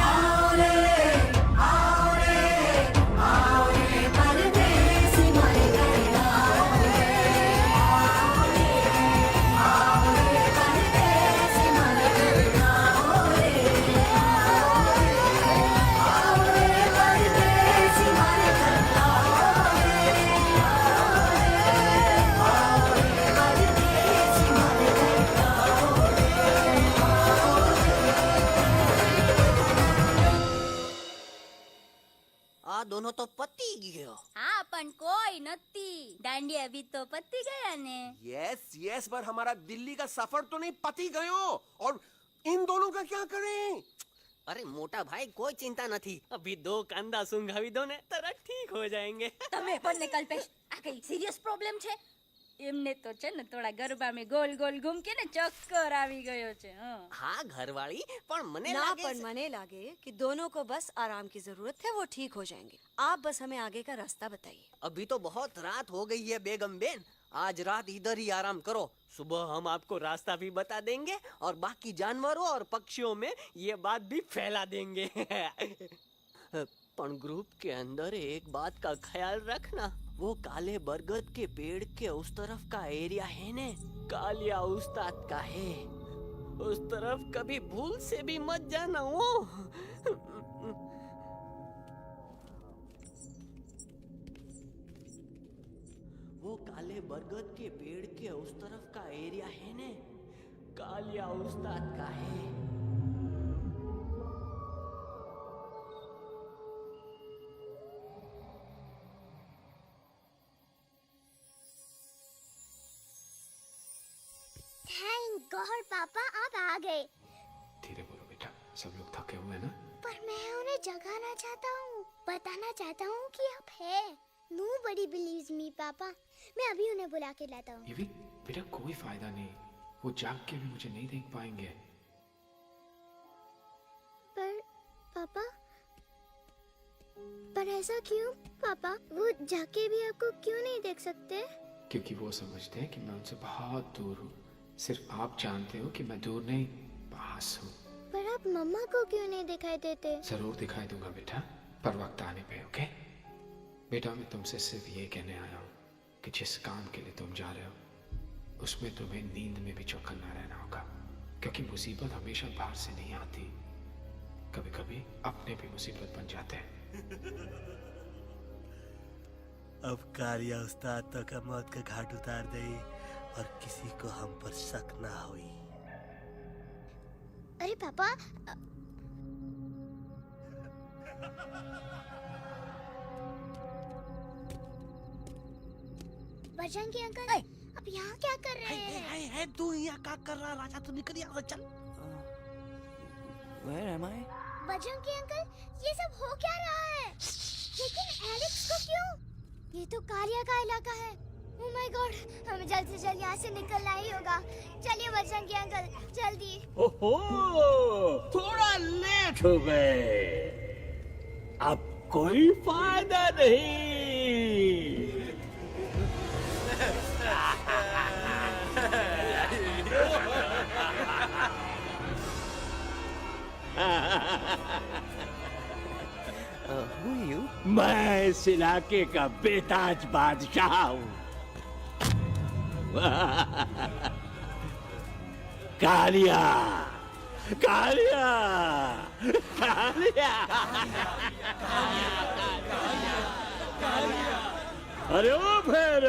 आओ रे, आओ रे, आओ रे परदेस मारे घर आओ रे, आओ रे परदेस मारे घर आओ रे, आओ रे परदेस मारे घर आओ रे, आओ रे परदेस मारे घर आओ रे। आ दोनों तो पति गयो। हाँ पण कोई नती, दांडिया भी तो पति गया ने। यस यस, पर हमारा दिल्ली का सफर तो नहीं पति गयो। और इन दोनों का क्या करें? अरे मोटा भाई कोई चिंता नहीं, अभी 2 कंधा सुंघावी दो ने तरह ठीक हो जाएंगे। તમે પણ ને કલ્પેશ આ કઈ સિરિયસ પ્રોબ્લેમ છે? એમને તો છે ને થોડા ગરબામાં ગોલ ગોલ ઘૂમકે ને ચક્કર આવી ગયો છે। हाँ घरवाली, पर मने ना लागे पर मने लागे कि दोनों को बस आराम की जरूरत है, वो ठीक हो जाएंगे। आप बस हमें आगे का रास्ता बताइए। अभी तो बहुत रात हो गई है बेगम बेन, आज रात इधर ही आराम करो, सुबह हम आपको रास्ता भी बता देंगे और बाकी जानवरों और पक्षियों में ये बात भी फैला देंगे। पर ग्रुप के अंदर एक बात का ख्याल रखना, वो काले बरगद के पेड़ के उस तरफ का एरिया है ने, कालिया उस्ताद का है, उस तरफ कभी भूल से भी मत जाना। वो काले बरगद के पेड़ के उस तरफ का एरिया है ने, कालिया उस्ताद का है। गॉड पापा आप आ गए। धीरे बोलो बेटा, सब लोग थके हुए हैं ना। पर मैं उन्हें जगाना चाहता हूँ, बताना चाहता हूँ कि आप है। Nobody believes me पापा। मैं अभी उन्हें बुला के लाता हूँ। ये भी बेटा कोई फायदा नहीं, वो जाग के भी मुझे नहीं देख पाएंगे। पर ऐसा क्यों पापा? वो जाके भी आपको क्यों नहीं देख सकते? क्योंकि वो समझते हैं कि मैं उनसे बहुत दूर हूँ। सिर्फ आप जानते हो कि मैं दूर नहीं, पास हूँ। पर आप मम्मा को क्यों नहीं दिखाई देते? जरूर दिखाई दूंगा बेटा, पर वक्त आने पे। ओके बेटा, मैं तुमसे सिर्फ ये कहने आया हूँ कि जिस काम के लिए तुम जा रहे हो उसमें तुम्हें नींद में भी चौकन्ना रहना होगा, क्योंकि मुसीबत हमेशा बाहर से नहीं आती, कभी कभी अपने भी मुसीबत बन जाते हैं। अब कालिया उस्ताद तो का मौत का घाट उतार दे और किसी को हम पर शक ना हुई। अरे पापा बजरंगी अंकल अब यहाँ क्या कर रहे हैं? तू यहाँ क्या कर रहा? राजा तू निकल यहाँ से, चल। Where am I? Bajrangi uncle ये सब हो क्या रहा है? लेकिन एलेक्स को क्यों? ये तो कालिया का इलाका है। ओह माय गॉड, हमें जल्द से जल्द यहाँ से निकलना ही होगा। चलिए बजरंगी अंकल जल्दी। ओहो, थोड़ा लेट हो गए। अब कोई फायदा नहीं। Who are you? मैं इस इलाके का बेताज बादशाह हूँ। कालिया, कालिया, कालिया, अरे ओ फिर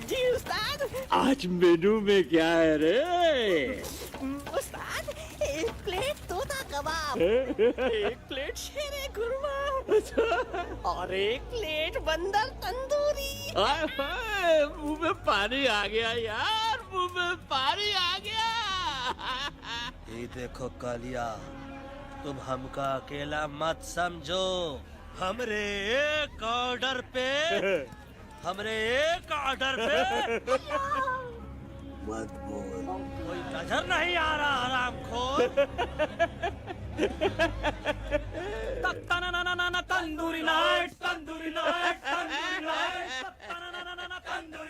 जी उस्ताद। आज मेनू में क्या है रे? उस्ताद एक प्लेट तोता कबाब, एक प्लेट शेरे खुरमा और एक प्लेट बंदर तंदूरी। हाय हाय, मुंह में पानी आ गया यार, मुंह में पानी आ गया। ये देखो कालिया, तुम हमका अकेला मत समझो। हमरे एक ऑर्डर पे मत बोल। कोई नजर नहीं आ रहा हरामखोर। Tandoori night, tandoori night, tandoori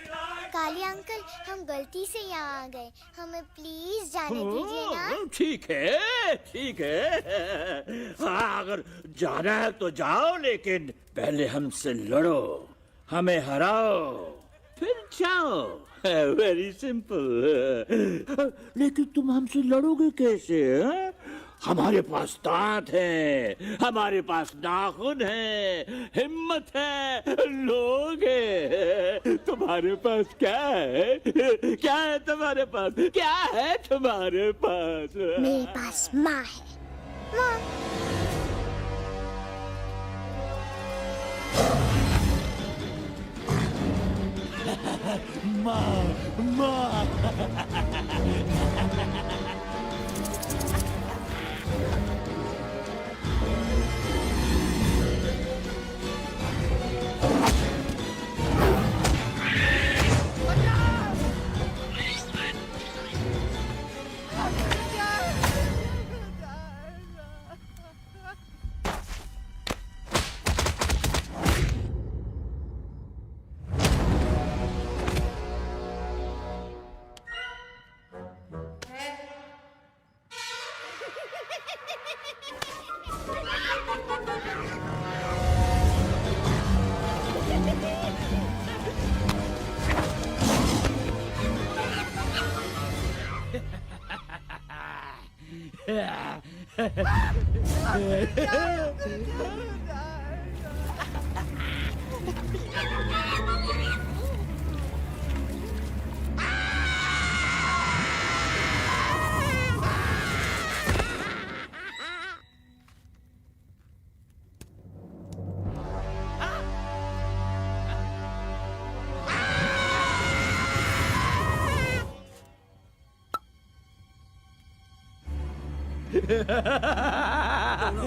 night, Kalia uncle हम गलती से यहाँ आ गए, हमें प्लीज जाने दीजिए ना। ठीक है, ठीक है। हाँ, अगर जाना है तो जाओ, लेकिन पहले हमसे लड़ो, हमें हराओ, फिर जाओ। Very simple. लेकिन तुम हमसे लड़ोगे कैसे? हैं? हमारे पास दांत है, हमारे पास नाखून है, हिम्मत है, लोग है। तुम्हारे पास क्या है? क्या है तुम्हारे पास? क्या है तुम्हारे पास? मेरे पास माँ है। माँ माँ,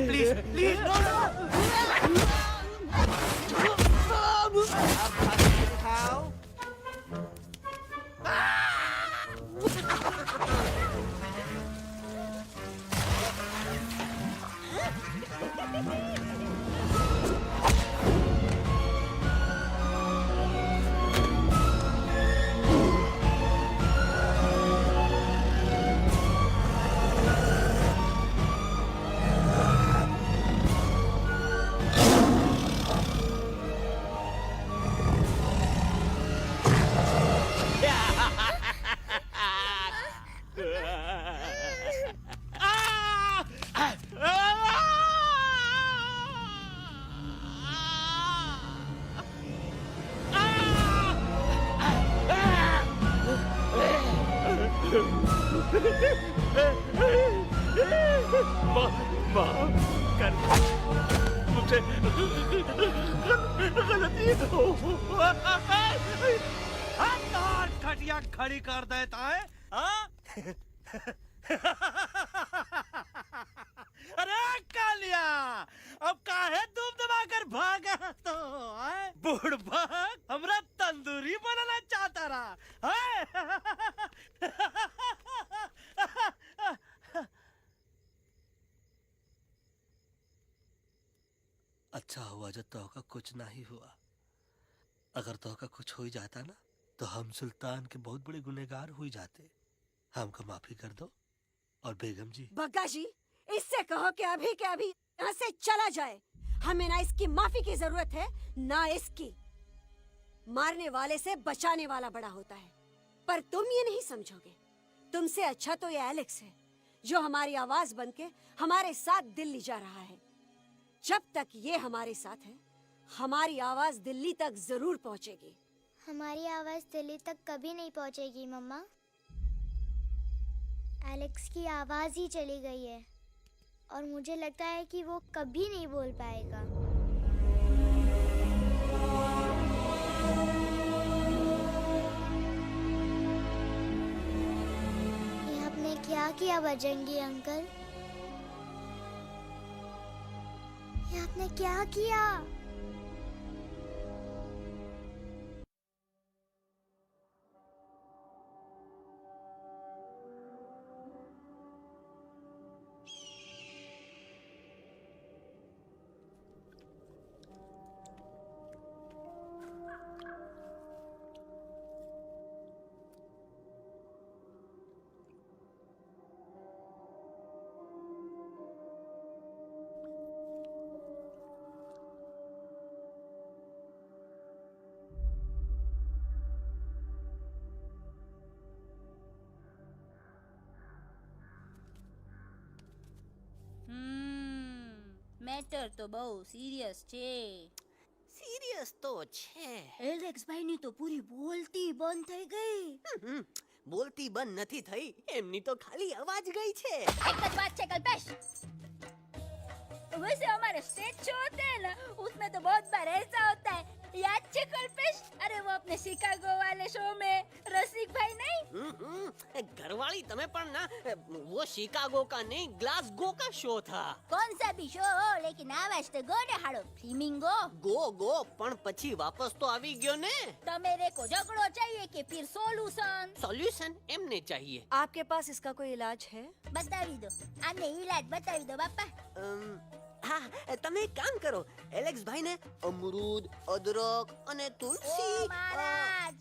प्लीज प्लीज नो नो दिखाओ मुझे गलती हो खटिया खड़ी कर देता है हाँ? अरे कालिया अब काहे तुम दबाकर भागा तो बुढ़बा हमरा तंदूरी बनाना चाहता रहा अच्छा हुआ जो तो का कुछ नहीं हुआ। अगर तो का कुछ हो ही जाता ना तो हम सुल्तान के बहुत बड़े गुनहगार हो जाते। हमको माफी कर दो। और बेगम जी बग्गा जी इससे कहो कि अभी के अभी यहाँ से चला जाए। हमें ना इसकी माफी की जरूरत है ना इसकी। मारने वाले से बचाने वाला बड़ा होता है, पर तुम ये नहीं समझोगे। तुमसे अच्छा तो ये एलेक्स है जो हमारी आवाज बनके हमारे साथ दिल्ली जा रहा है। जब तक ये हमारे साथ है हमारी आवाज दिल्ली तक जरूर पहुंचेगी। हमारी आवाज दिल्ली तक कभी नहीं पहुंचेगी मम्मा। एलेक्स की आवाज ही चली गई है और मुझे लगता है कि वो कभी नहीं बोल पाएगा। ये आपने क्या किया बजरंगी अंकल? ये आपने क्या किया? મેટર તો બહુ સિરિયસ છે. सीरियस तो छे એલેક્સ ભાઈની તો પૂરી બોલતી બંધ થઈ ગઈ. बोलती बंद नहीं थई एमनी तो खाली आवाज गई छे. एक જ बात છે कल्पेश. वैसे हमारे स्टेज शो होते हैं ना उसमें तो बहुत बार ऐसा होता है. याद है कल्पेश? अरे वो अपने शिकागो वाले शो में रसिक भाई नहीं घरवाली तमे पण ना वो शिकागो का नहीं ग्लासगो का शो था. कौन सा भी शो हो लेकिन आवाज तो गो ने हाड़ो फ्लेमिंगो. गो पण પછી વાપસ તો આવી ગયો ને. तो मेरे को झगड़ो चाहिए कि फिर सोल्यूशन? सॉल्यूशन एमने चाहिए. आपके पास इसका कोई इलाज है? बतावी दो. आने इलाज बतावी दो बापा. हाँ તમે એક કામ કરો એલેક્સ ભાઈ ને અમરૂદ અદરક અને ओ તુલસી महाराज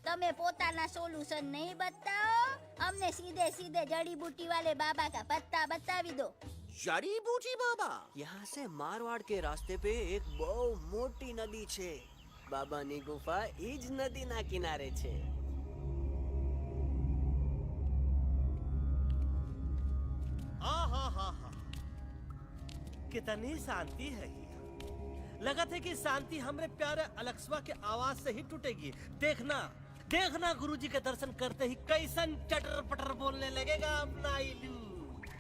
તમે પોતાના સોલ્યુશન नहीं बताओ. हमने सीधे सीधे जड़ी बूटी वाले बाबा का पत्ता बतावी दो. जड़ी बूटी बाबा यहाँ से मारवाड़ के रास्ते पे एक बहु मोटी नदी छे. बाबानी गुफा इज नदी ना किनारे छे. कितनी शांति है लगा था कि शांति हमरे प्यारे अलेक्सवा के आवाज से ही टूटेगी. देखना देखना गुरुजी के दर्शन करते ही कैसन चटर पटर बोलने लगेगा अपना इलू.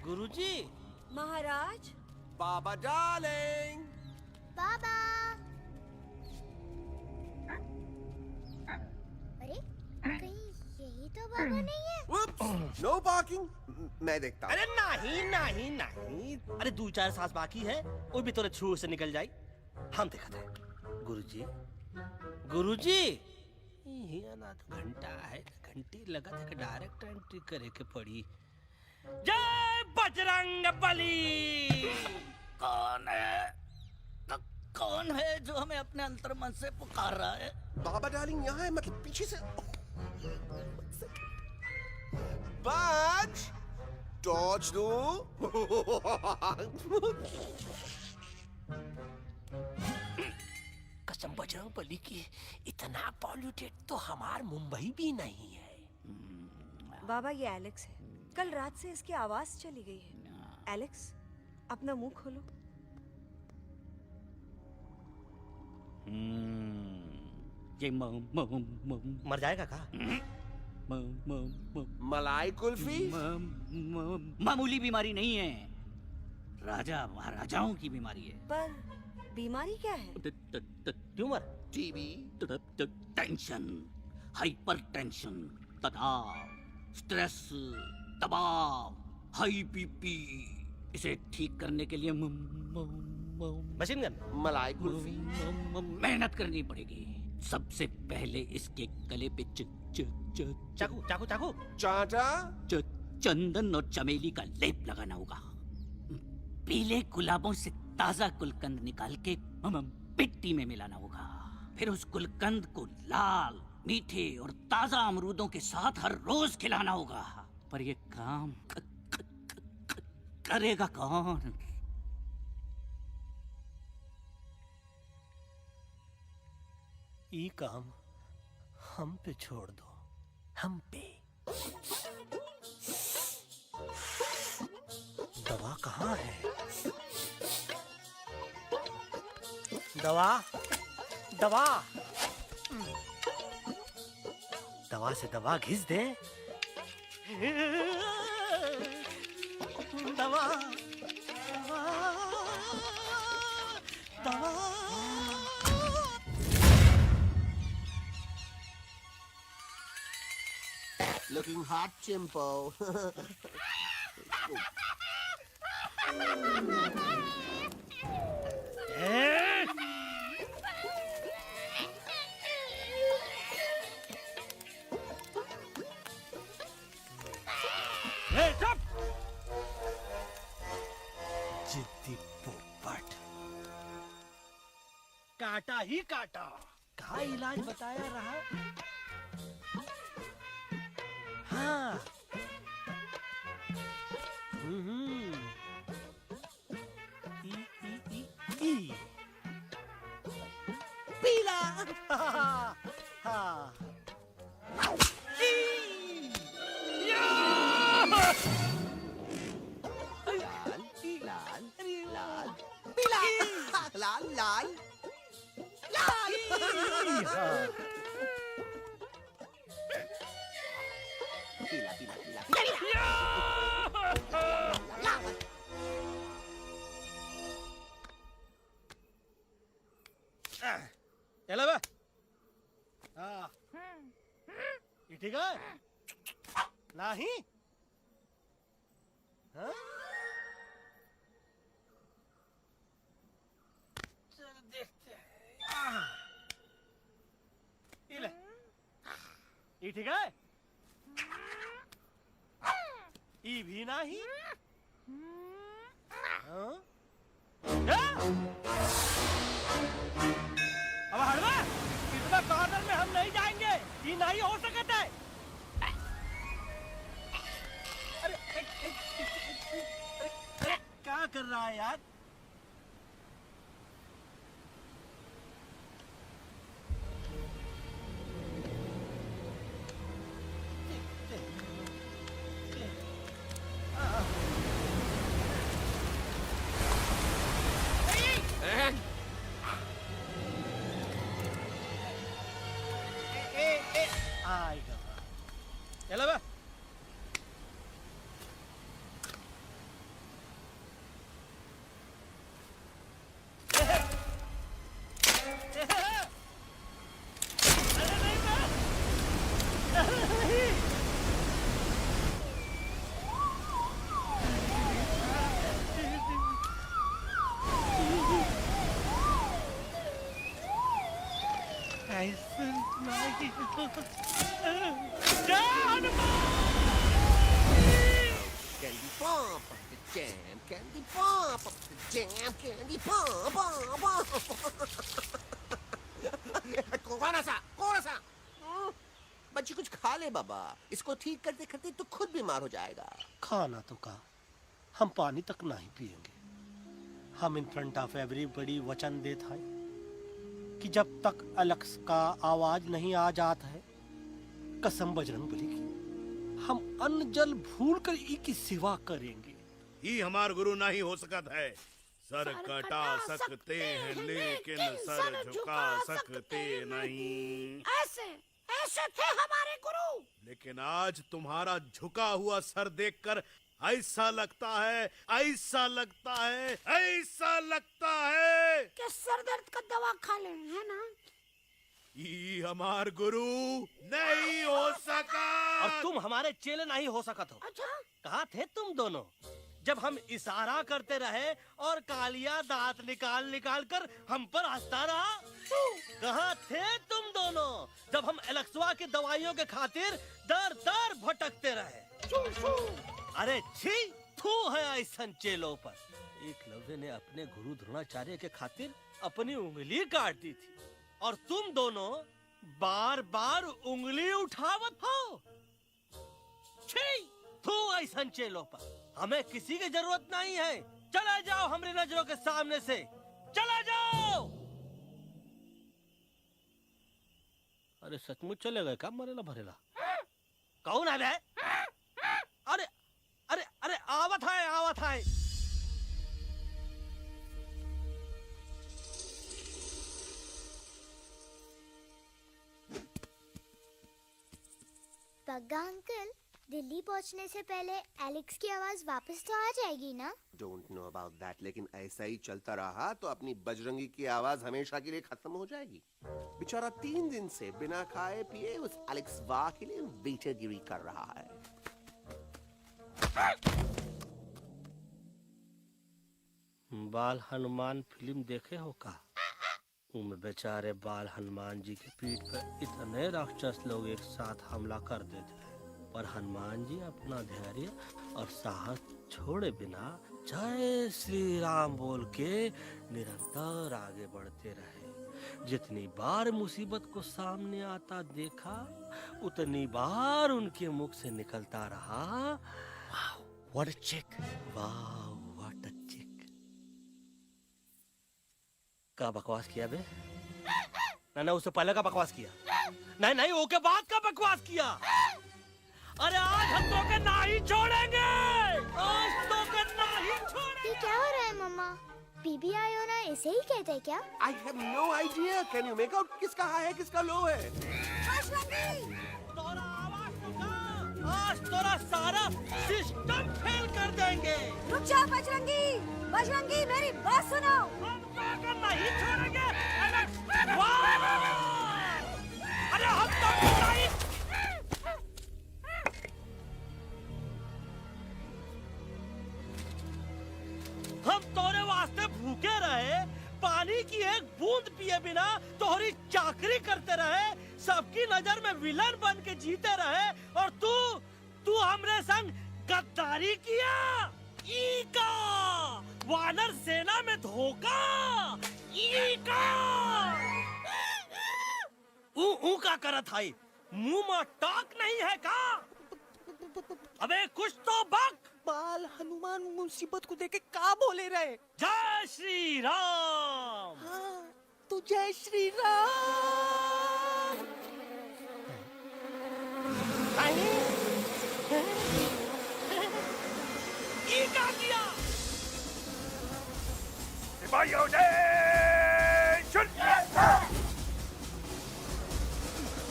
गुरुजी महाराज बाबा डार्लिंग. बाबा. अरे कहीं यही तो बाबा नहीं है? Whoops! No barking. मैं देखता हूँ। अरे नहीं नहीं नहीं, अरे 2-4 सांस बाकी है, वो भी तोरे छू से निकल जाई। हम देखा थे गुरुजी, गुरुजी ये ना तो घंटा है, घंटी लगा था कि डायरेक्ट एंट्री करे के पड़ी। जय बजरंग बली। कौन है? कौन है जो हमें अपने अंतर्मन से पुकार रहा है? बाबा डार्लिंग यहाँ है, मतलब पीछे से। बाज टॉर्च दो। कसम बजरंग बली की, इतना पॉल्यूटेड तो हमार मुंबई भी नहीं है। बाबा ये एलेक्स है, कल रात से इसकी आवाज चली गई है। एलेक्स अपना मुंह खोलो। ये मर जाएगा का? मलाई कुल्फी? मामूली बीमारी नहीं है, राजा महाराजाओं की बीमारी है। पर बीमारी क्या है? Tumour, TB, tension, hyper tension, तनाव, स्ट्रेस, दबाव, हाई बीपी। इसे ठीक करने के लिए मशीन गन, मलाई कुल्फी। मेहनत करनी पड़ेगी। सबसे पहले इसके गले पे चाकू चाकू चाकू चाटा, चंदन और चमेली का लेप लगाना होगा। पीले गुलाबों से ताजा गुलकंद निकाल के मिट्टी में मिलाना होगा। फिर उस गुलकंद को लाल, मीठे और ताजा अमरूदों के साथ हर रोज खिलाना होगा। पर ये काम करेगा कौन? ये काम हम पे छोड़ दो, हम पे। दवा कहाँ है? दवा, दवा, दवा से दवा घिस दे। दवा, दवा, दवा। Looking hot, Chimpo. जिद्दी पोपट, काटा ही काटा। का इलाज बताया रहा? हाँ, ई पीला। हाँ, हाँ। लाल लाल पीला पीला पीला चलो बे। हाँ, ये ठीक है? नहीं? हाँ? चलो देखते हैं। ये ले, ये ठीक है? ये भी नहीं? हाँ? अब हड़वा, इतना कॉर्नर में हम नहीं जाएंगे, ये नहीं हो सकता है। अरे क्या कर रहा है यार? आएगा। चलो बे। Candy pop, jam, candy pop, jam, candy pop, कौन सा? बच्ची कुछ खा ले बाबा, इसको ठीक करते करते तो खुद बीमार हो जाएगा। खाना तो कहा, हम पानी तक नहीं पिएंगे। हम इन फ्रंट ऑफ एवरीबॉडी वचन देते हैं कि जब तक एलेक्स का आवाज नहीं आ जाता है, कसम बजरंगबली की, हम अन्न जल भूल कर ई की सेवा करेंगे। ये हमार गुरु नहीं हो सकता है। सर कटा सकते हैं लेकिन सर झुका सकते नहीं। ऐसे थे हमारे गुरु। लेकिन आज तुम्हारा झुका हुआ सर देखकर ऐसा लगता है कि सर दर्द का दवा खा ले, है ना? ये हमार गुरु नहीं हो सका। और तुम हमारे चेले नहीं हो सका तो। अच्छा, कहाँ थे तुम दोनों जब हम इशारा करते रहे और कालिया दांत निकाल कर हम पर हंसता रहा? कहाँ थे तुम दोनों जब हम एलेक्सवा की दवाइयों के खातिर दर दर भटकते रहे? अरे छी, थू है ऐसन चेलों पर। एकलव्य ने अपने गुरु द्रोणाचार्य के खातिर अपनी उंगली काट दी थी और तुम दोनों बार बार उंगली उठावत हो। छी, थू ऐसन चेलों पर। हमें किसी की जरूरत नहीं है। चले जाओ हमारी नजरों के सामने से, चले जाओ। अरे सचमुच चले गए क्या? मरेला भरेला कौन है बे? अरे अरे अरे आवत है। पग्गा अंकल, दिल्ली पहुंचने से पहले एलेक्स की आवाज वापस तो आ जाएगी ना? डोंट नो अबाउट दैट, लेकिन ऐसा ही चलता रहा तो अपनी बजरंगी की आवाज हमेशा के लिए खत्म हो जाएगी। बेचारा 3 दिन से बिना खाए पिए उस एलेक्स वाह के लिए बेटेगिरी कर रहा है। बाल हनुमान फिल्म देखे हो का? उनमें बेचारे बाल हनुमान जी की पीठ पर इतने राक्षस लोग एक साथ हमला कर देते हैं, पर हनुमान जी अपना धैर्य और साहस छोड़े बिना जय श्री राम बोल के निरंतर आगे बढ़ते रहे। जितनी बार मुसीबत को सामने आता देखा, उतनी बार उनके मुख से निकलता रहा, व्हाट अ चिक, वाह व्हाट अ चिक। का बकवास किया बे? ना उससे पहले का बकवास किया? नहीं ओके बाद का बकवास किया। अरे आज हम तो के नहीं छोड़ेंगे, आज तो के नहीं छोड़ेंगे। ये क्या हो रहा है मम्मा? बीबी आई हो ना, ऐसे ही कहते हैं क्या? I have no idea. Can you make out किसका हाई है किसका लो है? तोरा आवाज सुना, आज तोरा सारा सिस्टम फेल कर देंगे। रुक जा बजरंगी, मेरी बात सुनो। हम तो के नहीं छोड़ेंगे। अरे हम तो के नहीं। हम तोरे वास्ते भूखे रहे, पानी की एक बूंद पिए बिना तोहरी चाकरी करते रहे, सबकी नजर में विलन बन के जीते रहे, और तू हमरे संग गद्दारी किया। ई का वानर सेना में धोखा, ई का ऊ का करत है, मुंह में टाक नहीं है का? अबे कुछ तो बक। बाल हनुमान मुसीबत को देखे का बोले रहे? जय श्री राम। हाँ, तो जय श्री राम। ये क्या किया?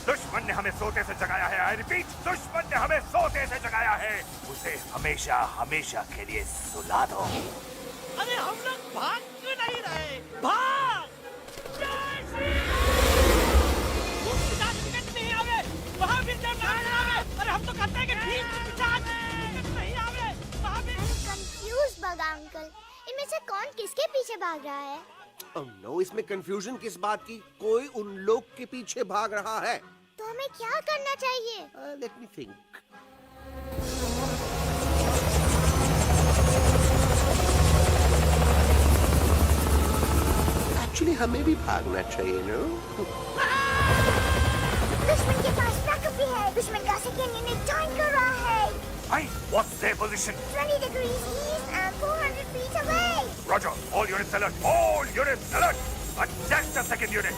दुश्मन ने हमें सोते से जगाया है। आई रिपीट, दुश्मन ने हमें सोते से जगाया है। उसे हमेशा हमेशा के लिए सुला दो। अरे हम लोग भाग क्यों नहीं रहे? भाग! जय श्री राम! नहीं आवे, महावीर जब नहीं आवे। अरे हम तो कहते हैं कि ठीक नहीं आवे, महावीर। कंफ्यूज बगा अंकल, इनमें से कौन किसके पीछे भाग रहा है? नो, इसमें कंफ्यूजन किस बात की? कोई उन लोग के पीछे भाग रहा है। तो हमें क्या करना चाहिए? Let me think. एक्चुअली हमें भी भागना चाहिए, नो? दुश्मन के पास बैकअप भी है। दुश्मन का सेकेंड यूनिट ज्वाइन कर रहा है। Hey, what's their position? 20 degrees east and 400 feet away. Roger, all units alert. All units alert. Attack the second unit.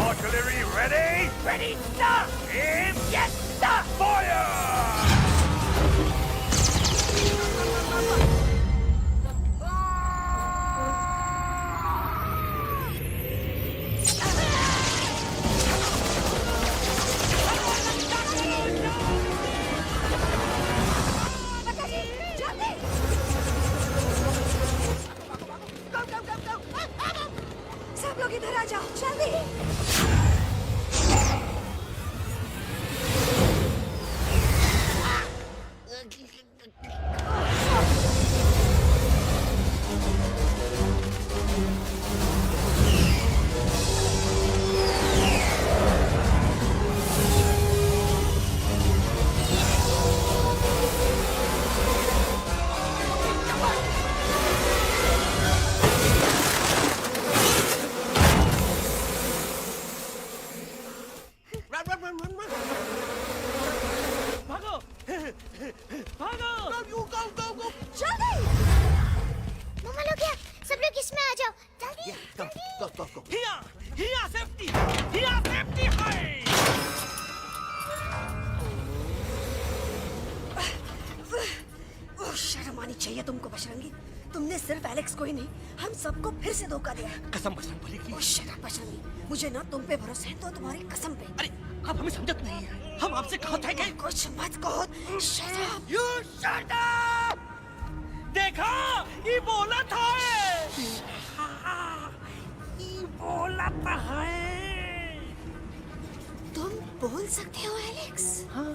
Artillery ready? Ready, sir. Aim. Yes, sir. Fire! सब लोग इधर आ जाओ, जल्दी। मम्मा लोग क्या? सब लोग इसमें आ जाओ, जल्दी। ओह, शर्म आनी चाहिए तुमको बजरंगी। तुमने सिर्फ एलेक्स को ही नहीं, हम सबको फिर से धोखा दिया है। कसम बजरंग बली की। ओह, शट अप बजरंगी। मुझे ना तुम पे भरोसा है तो तुम्हारी कसम पे। अरे आप हमें समझत नहीं है। हम आपसे कहते हैं कि कुछ मत कहो। Shut up. You shut up. देखा, ये बोला था। ये बोला था। तुम बोल सकते हो एलेक्स? हाँ,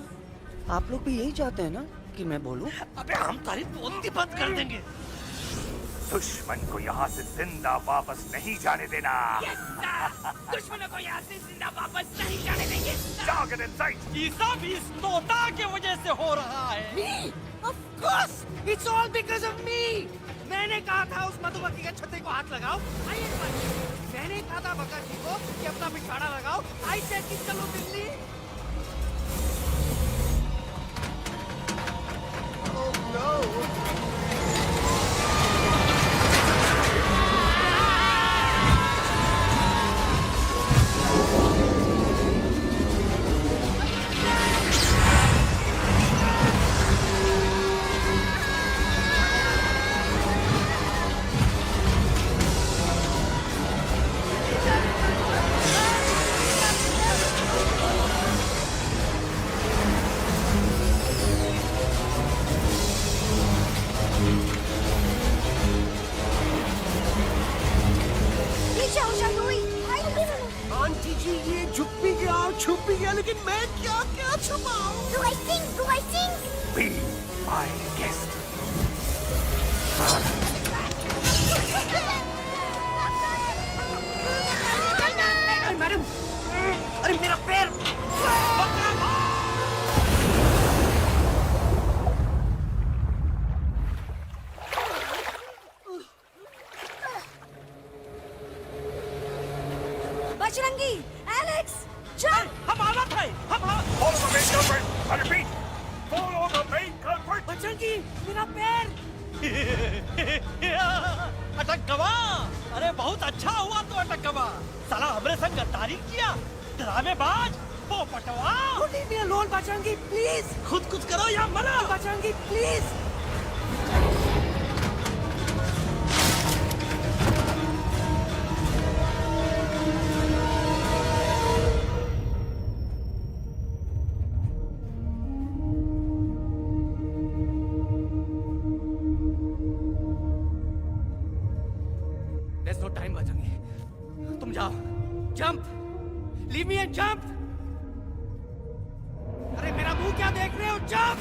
आप लोग भी यही चाहते हैं ना कि मैं बोलूं? अबे हम तारीफ बोलती बंद कर देंगे। दुश्मन को यहाँ से जिंदा वापस नहीं जाने देना। दुश्मनों को यहाँ से जिंदा वापस नहीं जाने देंगे। Target in sight. ये सब इस तोता की वजह से हो रहा है। Me? Of course! It's all because of me! मैंने कहा था उस मधुमक्खी के छत्ते को हाथ लगाओ। आइए मैंने कहा था बका जी को कि अपना पिछवाड़ा लगाओ। आई सेड कि चलो दिल्ली। आंटी जी, ये झुक भी गया और छुप भी गया, लेकिन मैं क्या क्या छुपाऊं? Do I sing? Do I sing? Be my guest. Madam, अरे मेरा पैर। बजरंगी, एलेक्स, चल। हम आना था। Follow the main culprit. I repeat, follow the main culprit. Bajrangi, मेरा पैर। अटक गवा। अरे बहुत अच्छा हुआ तो अटक गवा। साला हमरे संग गद्दारी किया। ड्रामेबाज, पोपटवा। Leave me alone, Bajrangi, please. खुद कुछ करो या मरो। Bajrangi, please. There's no time, Bajrangi. तुम जाओ। Jump. Leave me and jump. अरे मेरा मुंह क्या देख रहे हो? Jump.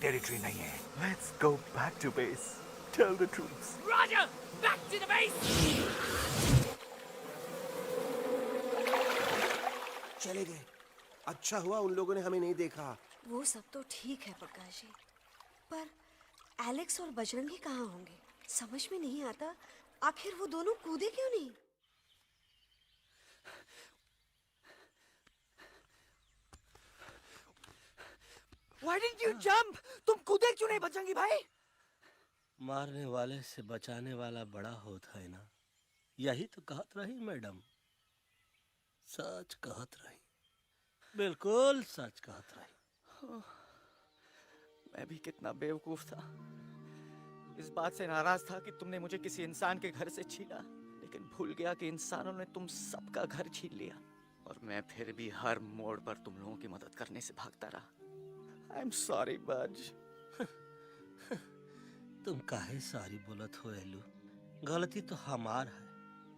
टेरिटरी नहीं है। Let's go back to base. Tell the troops. Roger, back to the base. चले गए। अच्छा हुआ उन लोगों ने हमें नहीं देखा। वो सब तो ठीक है प्रकाश जी, पर एलेक्स और बजरंगी कहाँ होंगे? समझ में नहीं आता आखिर वो दोनों कूदे क्यों नहीं? Why didn't you jump? तुम कूदे क्यों नहीं बजरंगी भाई? मारने वाले से बचाने वाला बड़ा होता है ना। यही तो कहत रही मैडम, सच कहत रही, बिल्कुल सच कहत रही। मैं भी कितना बेवकूफ था। इस बात से नाराज था कि तुमने मुझे किसी इंसान के घर से छीना, लेकिन भूल गया कि इंसानों ने तुम सबका घर छीन लिया और मैं फिर भी हर मोड़ पर तुम लोगों की मदद करने से भागता रहा। I'm sorry, बज। तुम काहे सारी बोलत हो एलू? गलती तो हमार है।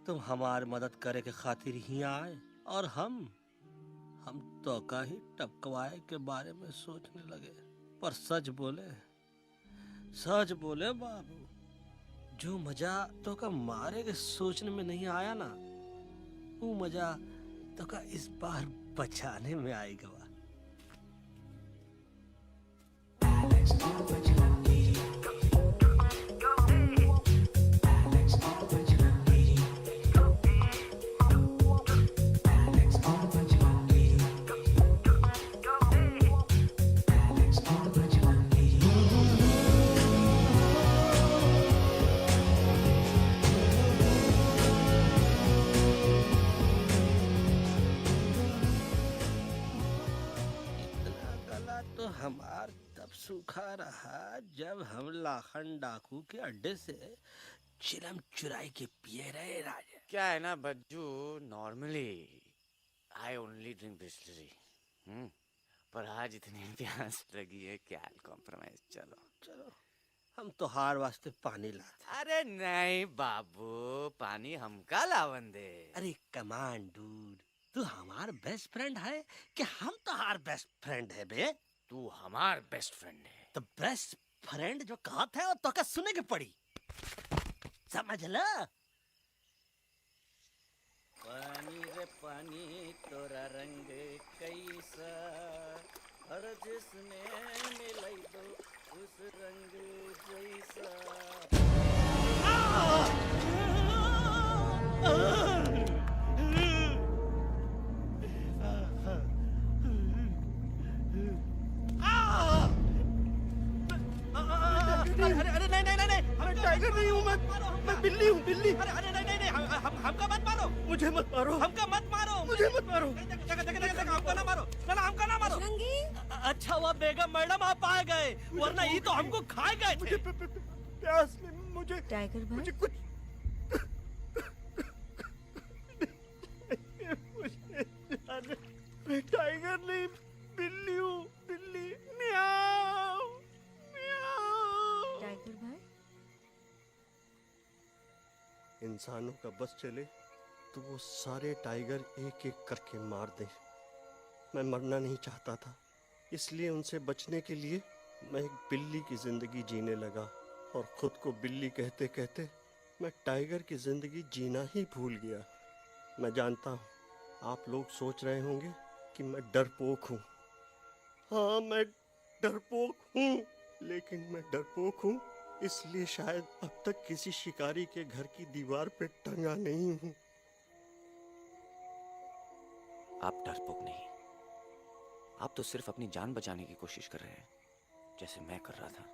तुम हमार मदद करे के खातिर ही आए और हम तो का ही टपकवाए के बारे में सोचने लगे। पर सच बोले बाबू, जो मजा तो का मारे के सोचने में नहीं आया ना, वो मजा तो का इस बार बचाने में आएगा। हमार तब सूखा रहा जब हम लाखन डाकू के अड्डे से चिलम चुराई के पिए रहे राजा। क्या है ना Bajju, normally I only drink Bisleri, पर आज इतनी प्यास लगी है क्या कॉम्प्रोमाइज। चलो हम तो हार वास्ते पानी लाते। अरे नहीं बाबू, पानी हमका लावन दे। अरे कमान डूड, तू हमार बेस्ट फ्रेंड है कि हम तो हार बेस्ट फ्रेंड है बे? तू हमार बेस्ट फ्रेंड है। तो बेस्ट फ्रेंड जो कहत है वो तो का सुने के पड़ी, समझ ला। पानी रे पानी तोरा रंग कैसा, हर जिसने मिलाई दो उस रंग जैसा। अरे नहीं, मैं टाइगर नहीं हूँ, मैं बिल्ली हूँ, बिल्ली। अरे नहीं, हमका मत मारो, मुझे मत मारो, हमका मत मारो, मुझे मत मारो, हमका ना मारो, ना हमका ना मारो। अच्छा हुआ बेगम मैडम आप आ गए, वरना ये तो हमको खा गए थे। प्यास में मुझे टाइगर भाई, मुझे कुछ मैं टाइगर नहीं, बिल्ली हूँ, बिल्ली। म्याऊ म्याऊ। टाइगर भाई, इंसानों का बस चले तो वो सारे टाइगर एक एक करके मार दें। मैं मरना नहीं चाहता था, इसलिए उनसे बचने के लिए मैं एक बिल्ली की जिंदगी जीने लगा और खुद को बिल्ली कहते कहते मैं टाइगर की जिंदगी जीना ही भूल गया। मैं जानता हूँ आप लोग सोच रहे होंगे कि मैं डरपोक हूँ। हाँ, मैं डरपोक हूँ, लेकिन मैं डरपोक हूँ इसलिए शायद अब तक किसी शिकारी के घर की दीवार पे टंगा नहीं हूँ। आप डरपोक नहीं, आप तो सिर्फ अपनी जान बचाने की कोशिश कर रहे हैं, जैसे मैं कर रहा था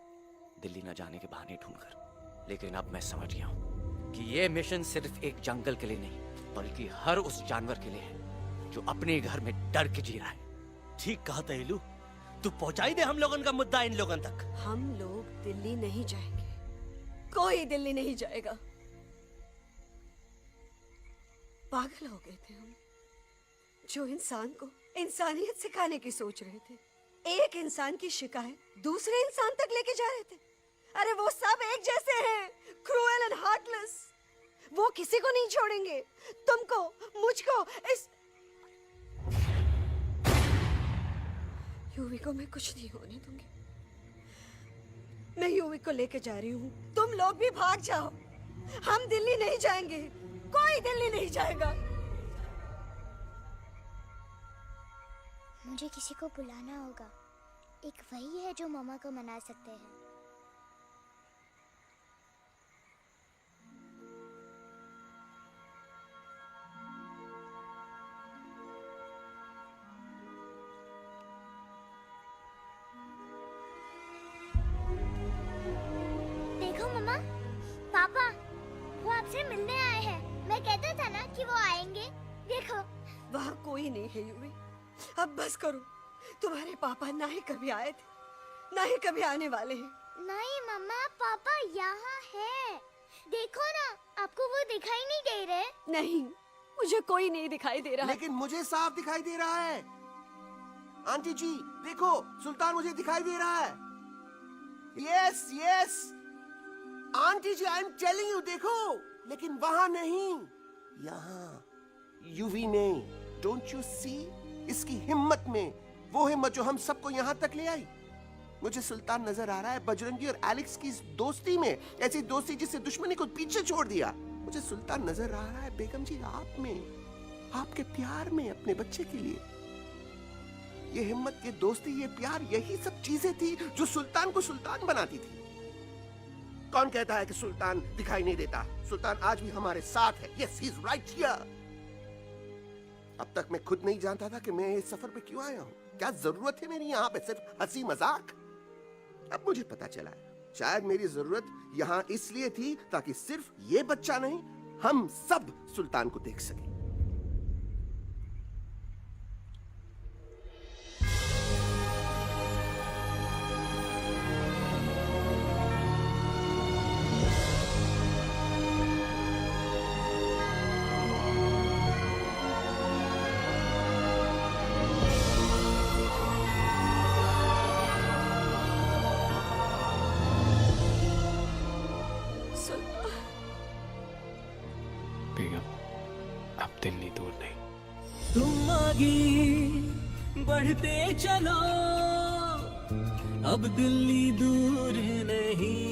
दिल्ली न जाने के बहाने ढूंढकर। लेकिन अब मैं समझ गया हूँ कि ये मिशन सिर्फ एक जंगल के लिए नहीं, बल्कि हर उस जानवर के लिए है जो अपने घर में डर के जी रहा है। ठीक कहा तैलू, तू पहुंचाई दे हम लोगों का मुद्दा इन लोगों तक। हम लोग दिल्ली नहीं जाएंगे, कोई दिल्ली नहीं जाएगा। पागल हो गए थे हम, जो इंसान को इंसानियत सिखाने की सोच रहे थे, एक इंसान की शिकायत दूसरे इंसान तक लेके जा रहे थे। अरे वो सब एक जैसे हैं, क्रूएल एंड हार्टलेस। वो किसी को नहीं छोड़ेंगे, तुमको, मुझको, इस यूवी को मैं कुछ नहीं होने दूंगी। मैं यूवी को लेके जा रही हूँ, तुम लोग भी भाग जाओ। हम दिल्ली नहीं जाएंगे, कोई दिल्ली नहीं जाएगा। मुझे किसी को बुलाना होगा। एक वही है जो मामा को मना सकते हैं। देखो मामा, पापा वो आपसे मिलने आए हैं। मैं कहता था ना कि वो आएंगे। देखो वहाँ कोई नहीं है यूवी, अब बस करो। तुम्हारे पापा ना ही कभी आए थे, ना ही कभी आने वाले हैं। नहीं मम्मा, पापा यहाँ है। देखो ना, आपको वो दिखाई नहीं दे रहे? नहीं, मुझे कोई नहीं दिखाई दे रहा। लेकिन मुझे साफ दिखाई दे रहा है। आंटी जी देखो, सुल्तान मुझे दिखाई दे रहा है। Yes yes aunty ji, I am telling you, देखो। लेकिन वहां नहीं, यहाँ यूवी ने। Don't you see? इसकी हिम्मत में, वो हिम्मत जो हम सबको यहाँ तक ले आई। मुझे सुल्तान नजर आ रहा है बजरंगी और एलेक्स की इस दोस्ती में, ऐसी दोस्ती जिससे दुश्मनी को पीछे छोड़ दिया। मुझे सुल्तान नजर आ रहा है बेगम जी आप में, आपके प्यार में अपने बच्चे के लिए। ये हिम्मत, ये दोस्ती, ये प्यार, यही सब चीजें थी जो सुल्तान को सुल्तान बनाती थी। कौन कहता है कि सुल्तान दिखाई नहीं देता? सुल्तान आज भी हमारे साथ है। Yes, he is right here. अब तक मैं खुद नहीं जानता था कि मैं इस सफर पे क्यों आया हूँ। क्या जरूरत है मेरी यहाँ पे सिर्फ हंसी मजाक? अब मुझे पता चला है, शायद मेरी जरूरत यहाँ इसलिए थी ताकि सिर्फ ये बच्चा नहीं, हम सब सुल्तान को देख सकें। बेगम, अब दिल्ली दूर नहीं। तुम आगे बढ़ते चलो, अब दिल्ली दूर नहीं।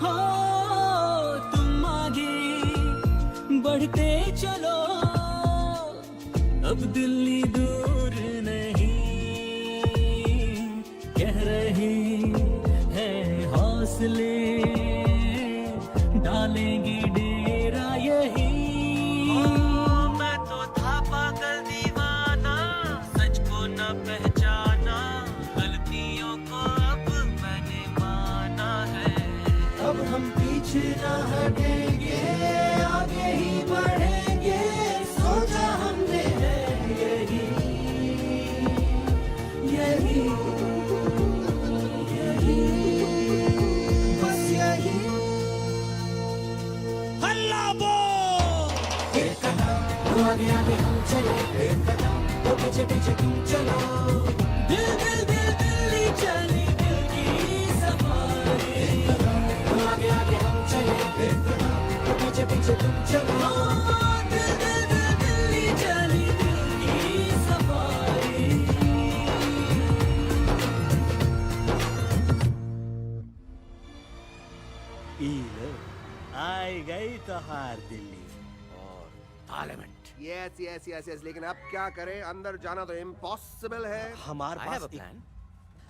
हो तुम आगे बढ़ते चलो, अब दिल्ली दूर नहीं। कह रहे हैं हौसले, डालेंगे डेरा यही। मैं तो था पागल दीवाना, सच को न पहचाना, गलतियों को अब मैंने माना है। अब हम पीछे न हटेंगे, आगे ही बढ़ेंगे, सोचा हमने है यही यही आगे आगे हम चले, एक कदम तो पीछे पीछे तुम चलो। दिल दिल दिल दिल्ली चली, दिल की सफारी। एक कदम तो आगे आगे हम चले, एक कदम तो पीछे पीछे तुम चलो। दिल दिल दिल दिल्ली चली, दिल की सफारी। आई गई तो हार दिल्ली और parliament. Yes yes yes yes, लेकिन अब क्या करें? अंदर जाना तो इम्पॉसिबल है। हमारे I pass have a plan.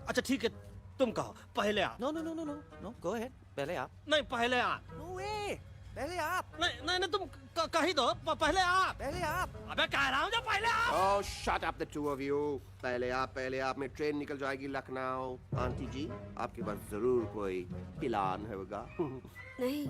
अच्छा ठीक है, तुम कहो, पहले आप। No, no, no, no, no, no. Go ahead. पहले आप. नहीं, पहले आप। No way. पहले आप. नहीं नहीं नहीं, तुम कही दो, पहले आप। पहले आप. अबे कह रहा हूँ जो पहले आप। Oh, shut up the two of you. पहले आप में ट्रेन निकल जाएगी लखनऊ। आंटी जी, आपके पास जरूर कोई प्लान होगा। नहीं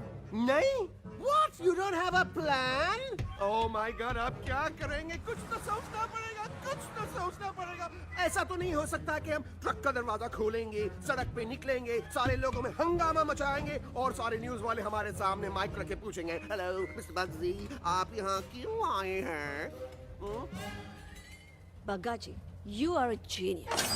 नहीं? What? You don't have a plan? Oh my God, अब क्या करेंगे? कुछ तो सोचना पड़ेगा, कुछ तो सोचना पड़ेगा। ऐसा तो नहीं हो सकता कि हम ट्रक का दरवाजा खोलेंगे, सड़क पे निकलेंगे, सारे लोगों में हंगामा मचाएंगे और सारे न्यूज वाले हमारे सामने माइक रख के पूछेंगे, हेलो मिस्टर बग्जी, आप यहाँ क्यों आए हैं? बग्गा जी, you are a genius.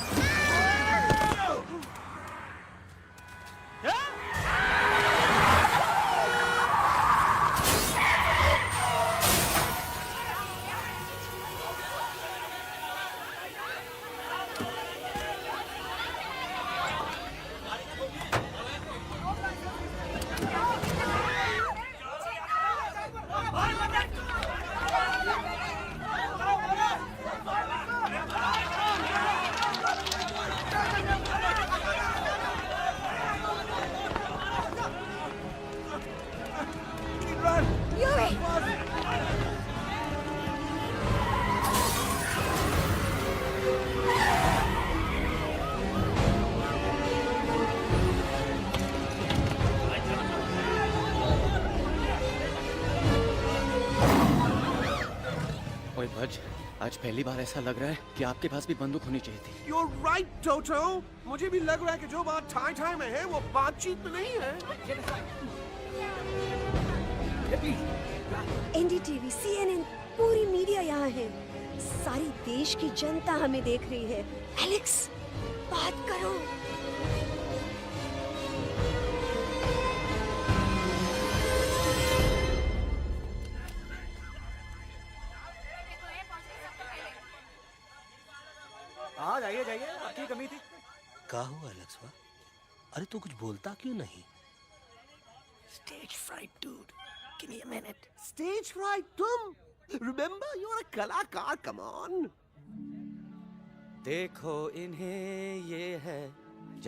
ओए भज, आज पहली बार ऐसा लग रहा है कि आपके पास भी बंदूक होनी चाहिए थी। You're right, Toto. मुझे भी लग रहा है कि जो बात ठाई ठाई में है वो बातचीत में नहीं है। एनडीटीवी, सीएनएन, पूरी मीडिया यहाँ है। सारी देश की जनता हमें देख रही है। एलेक्स, बात करो। हाँ जाइए जाइए, आपकी कमी थी। क्या हुआ एलेक्स? अरे तू कुछ बोलता क्यों नहीं? Stage fright, dude. Give me a minute. Stage fright, तुम? Remember, you're a कलाकार. Come on. देखो इन्हें, ये है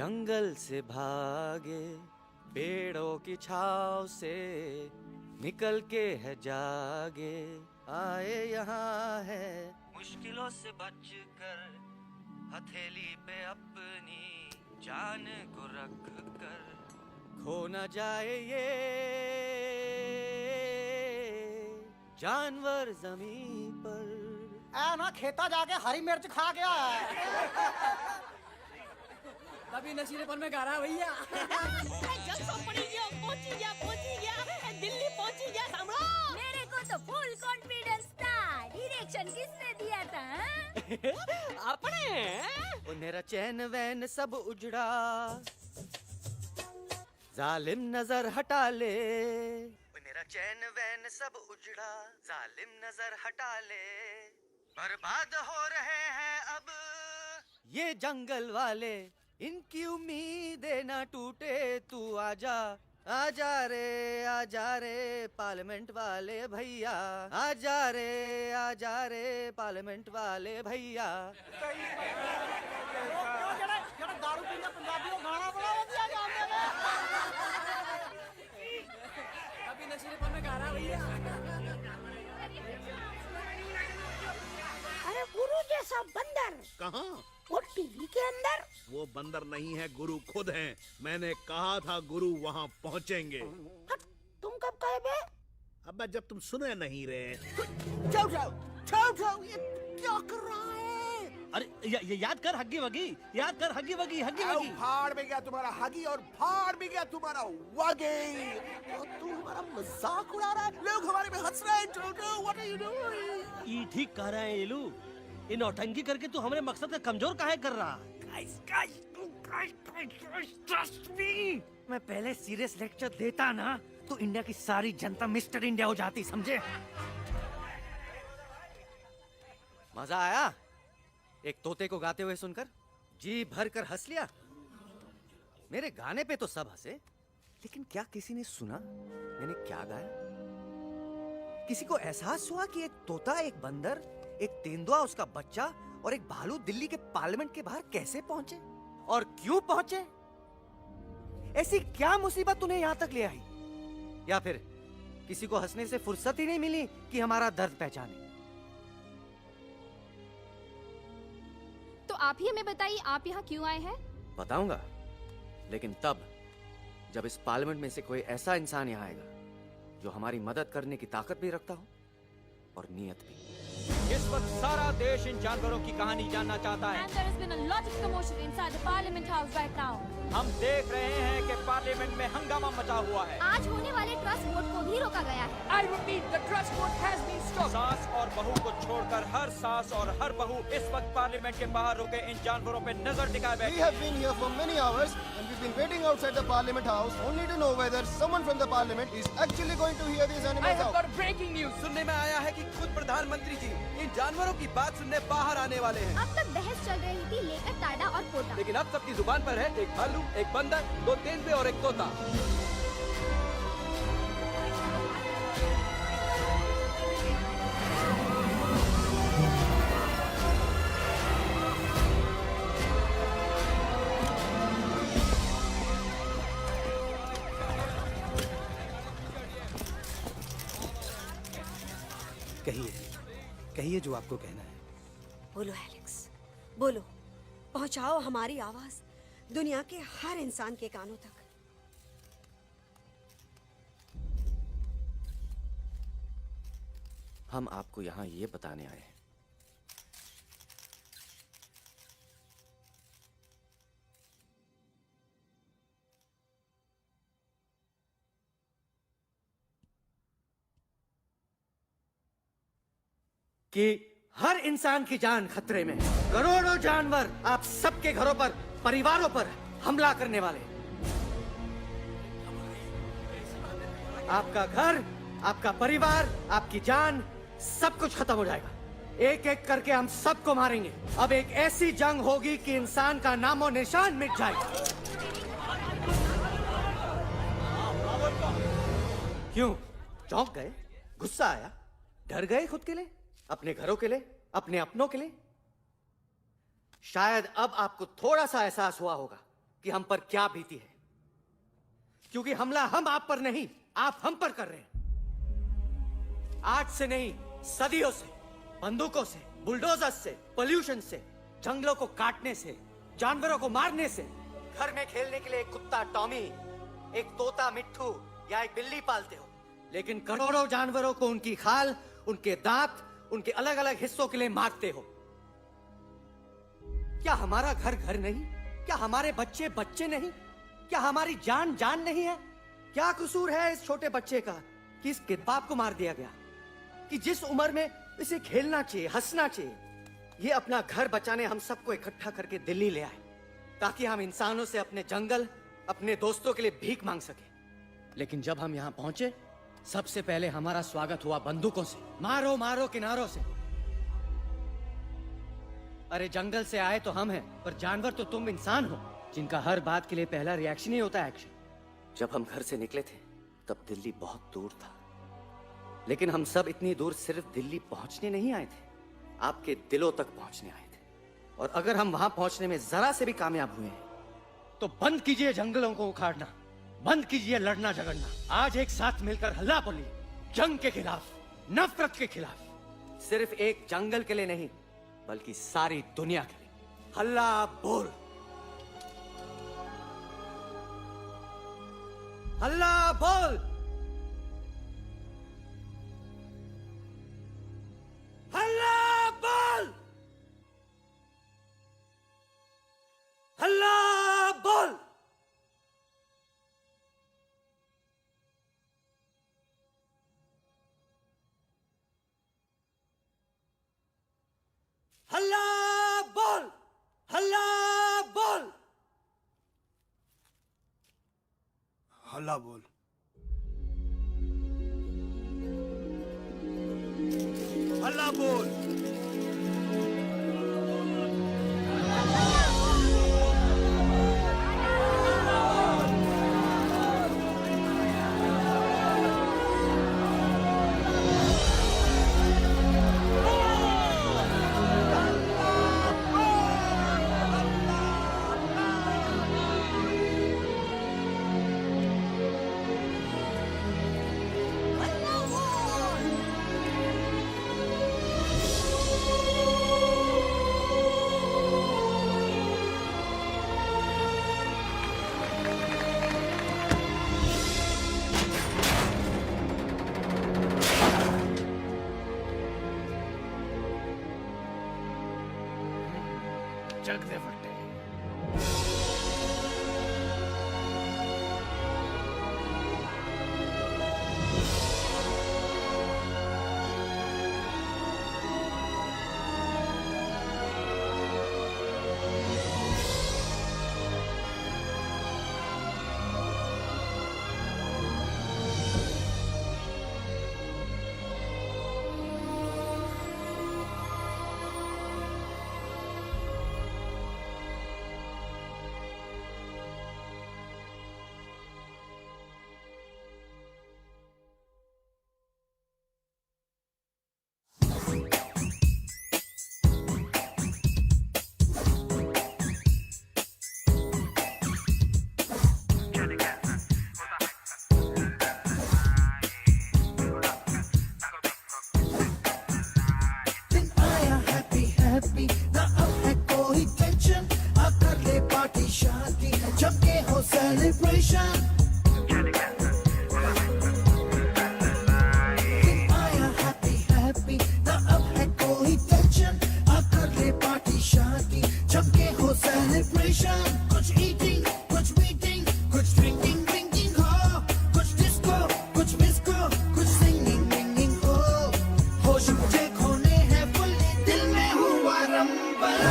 जंगल से भागे, पेड़ों की छाव से निकल के है जागे, आए यहाँ है मुश्किलों से बचकर, हथेली पे अपनी जान को रख कर, खो न जाए ये जानवर जमीन पर। ना खेता जाके हरी मिर्च खा गया है। तभी नशीलेपन में गा रहा है भैया। दिल्ली पहुंची गया सामरा। मेरे को तो फुल कॉन्फिडेंस था। डायरेक्शन किसने दिया था? अपने मेरा चैन वैन सब उजड़ा, जालिम नजर हटा ले, मेरा चैन वैन सब उजड़ा, जालिम नजर हटा ले, बर्बाद हो रहे हैं अब ये जंगल वाले, इनकी उम्मीदें ना टूटे, तू आजा आजा रे पार्लियामेंट वाले भैया, आजा रे पार्लियामेंट वाले भैया। दारू पीने पंजाबियों गाना बड़ा दिया जाने में। तभी नशीलेपन में गा रहा है भैया। अरे गुरु जैसा बंदर कहाँ? वो टीवी के अंदर। वो बंदर नहीं है, गुरु खुद हैं। मैंने कहा था गुरु वहाँ पहुँचेंगे। तुम कब कहे बे? अब जब तुम सुने नहीं रहे। जाओ जाओ जाओ जाओ, ये क्या कर रहा है? अरे ये याद कर हग्गी वगी, याद कर हग्गी वगी, हग्गी वगी। भाड़ में गया तुम्हारा हगी और भाड़ में गया तुम्हारा वगी। और तू हमारा मजाक उड़ा रहा है, लोग हमारे पे हंस रहे हैं। Toto, what are you doing? ये ठीक कह रहा है येलू, इन नौटंकी करके तू हमारे मकसद का कमजोर काहे कर रहा है? मैं पहले सीरियस लेक्चर देता ना तो इंडिया की सारी जनता मिस्टर इंडिया हो जाती, समझे? मजा आया एक तोते को गाते हुए सुनकर? जी भर कर हंस लिया। मेरे गाने पे तो सब हंसे, लेकिन क्या किसी ने सुना मैंने क्या गाया? किसी को एहसास हुआ कि एक तोता, एक बंदर, एक तेंदुआ, उसका बच्चा और एक भालू दिल्ली के पार्लियामेंट के बाहर कैसे पहुंचे और क्यों पहुंचे? ऐसी क्या मुसीबत उन्हें यहां तक ले आई? या फिर किसी को हंसने से फुर्सत ही नहीं मिली कि हमारा दर्द पहचाने? तो आप ही हमें बताइए, आप यहाँ क्यों आए हैं? बताऊंगा, लेकिन तब जब इस पार्लियामेंट में से कोई ऐसा इंसान यहाँ आएगा जो हमारी मदद करने की ताकत भी रखता हो और नीयत भी। इस वक्त सारा देश इन जानवरों की कहानी जानना चाहता है। And there has been a lot of commotion inside the Parliament House right now. हम देख रहे हैं कि पार्लियामेंट में हंगामा मचा हुआ है। आज होने वाले ट्रस्ट वोट को भी रोका गया है। I repeat, the trust vote has been stopped. सास और बहू को छोड़कर हर सास और हर बहू इस वक्त पार्लियामेंट के बाहर रुके इन जानवरों पे नजर टिकाए बैठे। We have been here for many hours and we've been waiting outside the Parliament House only to know whether someone from the Parliament is actually going to hear these animals out. I have got breaking news. सुनने में आया है कि खुद प्रधानमंत्री जी इन जानवरों की बात सुनने बाहर आने वाले हैं। अब तक बहस चल रही थी लेकर टाडा और पोटा, लेकिन अब सबकी जुबान पर है एक भालू, एक बंदर, दो तेंदुए और एक तोता। कहिए जो आपको कहना है। बोलो एलेक्स, बोलो। पहुंचाओ हमारी आवाज दुनिया के हर इंसान के कानों तक। हम आपको यहाँ ये बताने आए हैं कि हर इंसान की जान खतरे में है। करोड़ों जानवर आप सबके घरों पर, परिवारों पर हमला करने वाले हैं। आपका घर, आपका परिवार, आपकी जान, सब कुछ खत्म हो जाएगा। एक एक करके हम सबको मारेंगे। अब एक ऐसी जंग होगी कि इंसान का नामो निशान मिट जाएगा। क्यों? चौंक गए? गुस्सा आया? डर गए खुद के लिए, अपने घरों के लिए, अपने अपनों के लिए? शायद अब आपको थोड़ा सा एहसास हुआ होगा कि हम पर क्या बीती है, क्योंकि हमला हम आप पर नहीं, आप हम पर कर रहे हैं। आज से नहीं, सदियों से, बंदूकों से, बुलडोजर से, पोल्यूशन से, जंगलों को काटने से, जानवरों को मारने से। घर में खेलने के लिए एक कुत्ता टॉमी, एक तोता मिट्ठू या एक बिल्ली पालते हो, लेकिन करोड़ों जानवरों को उनकी खाल, उनके दांत, उनके अलग अलग हिस्सों के लिए मारते हो। क्या हमारा घर घर नहीं? क्या हमारे बच्चे बच्चे नहीं? क्या हमारी जान जान नहीं है? क्या कसूर है इस छोटे बच्चे का कि इसके बाप को मार दिया गया, कि जिस उम्र में इसे खेलना चाहिए, हंसना चाहिए? ये अपना घर बचाने हम सबको इकट्ठा करके दिल्ली ले आए, ताकि हम इंसानों से अपने जंगल, अपने दोस्तों के लिए भीख मांग सके। लेकिन जब हम यहाँ पहुंचे, सबसे पहले हमारा स्वागत हुआ बंदूकों से। मारो मारो किनारों से। अरे जंगल से आए तो हम हैं, पर जानवर तो तुम इंसान हो, जिनका हर बात के लिए पहला रिएक्शन ही होता है एक्शन। जब हम घर से निकले थे तब दिल्ली बहुत दूर था, लेकिन हम सब इतनी दूर सिर्फ दिल्ली पहुंचने नहीं आए थे, आपके दिलों तक पहुंचने आए थे। और अगर हम वहां पहुंचने में जरा से भी कामयाब हुए हैं, तो बंद कीजिए जंगलों को उखाड़ना, बंद कीजिए लड़ना झगड़ना। आज एक साथ मिलकर हल्ला बोलिए, जंग के खिलाफ, नफरत के खिलाफ। सिर्फ एक जंगल के लिए नहीं, बल्कि सारी दुनिया के लिए। हल्ला बोल, हल्ला बोल, हल्ला बोल, हल्ला बोल। हल्ला बोल, हल्ला बोल, हल्ला बोल, हल्ला बोल। जग दे फटे। celebration. Happy, कुछ ईटिंग कुछ मीटिंग कुछ ड्रिंकिंग ड्रिंकिंग हो कुछ डिस्को कुछ मिस्को कुछ सिंगिंग विंगिंग हो होश मुझे खोने हैं फुल्ली दिल में हुआ rumble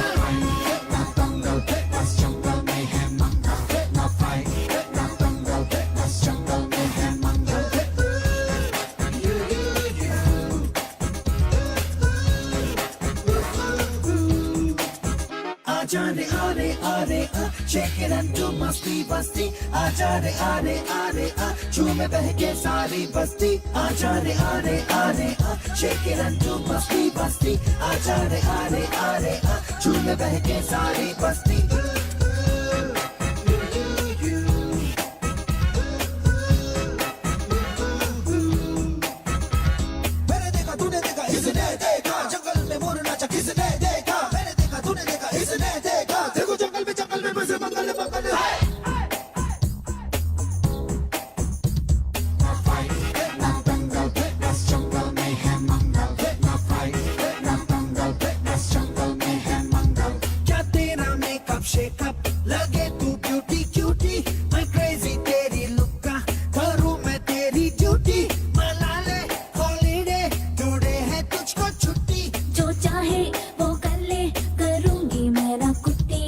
Shake it and do masti basti आजा रे आरे आरे आ झूमे बहके सारी बस्ती आजा रे आरे आरे आ shake it and do masti basti आजा रे आरे आरे आ झूमे बहके सारी बस्ती मैंने देखा तूने देखा इसने देखा जंगल में मोर नाचा किसने देखा मैंने देखा तूने देखा इसने देखा देखो जंगल में बस मंगल मंगल क्या तेरा मेकअप शेकअप लगे तू ब्यूटी क्यूटी मैं क्रेजी तेरी लुक का करूं मैं तेरी ड्यूटी मना ले हॉलीडे टुडे है तुझको छुट्टी जो चाहे वो कर ले करूंगी मैं ना कुत्ती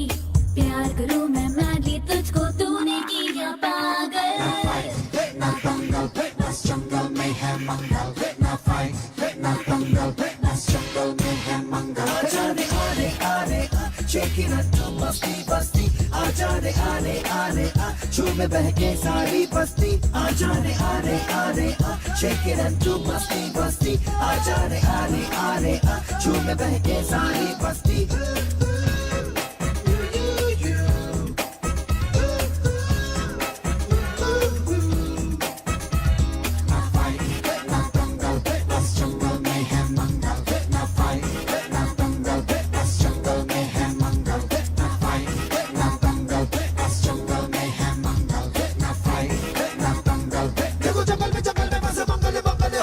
प्यार करूं मैं मैडली तुझको तूने किया पागल आजा रे आरे आरे आ shake it and do मस्ती बस्ती आजा रे आरे आरे आ झूमे बहके सारी बस्ती आजा रे आरे आरे आ shake it and do मस्ती बस्ती आजा रे आरे आरे आ झूमे बहके सारी बस्ती देखो जंगल में बस मंगल मंगल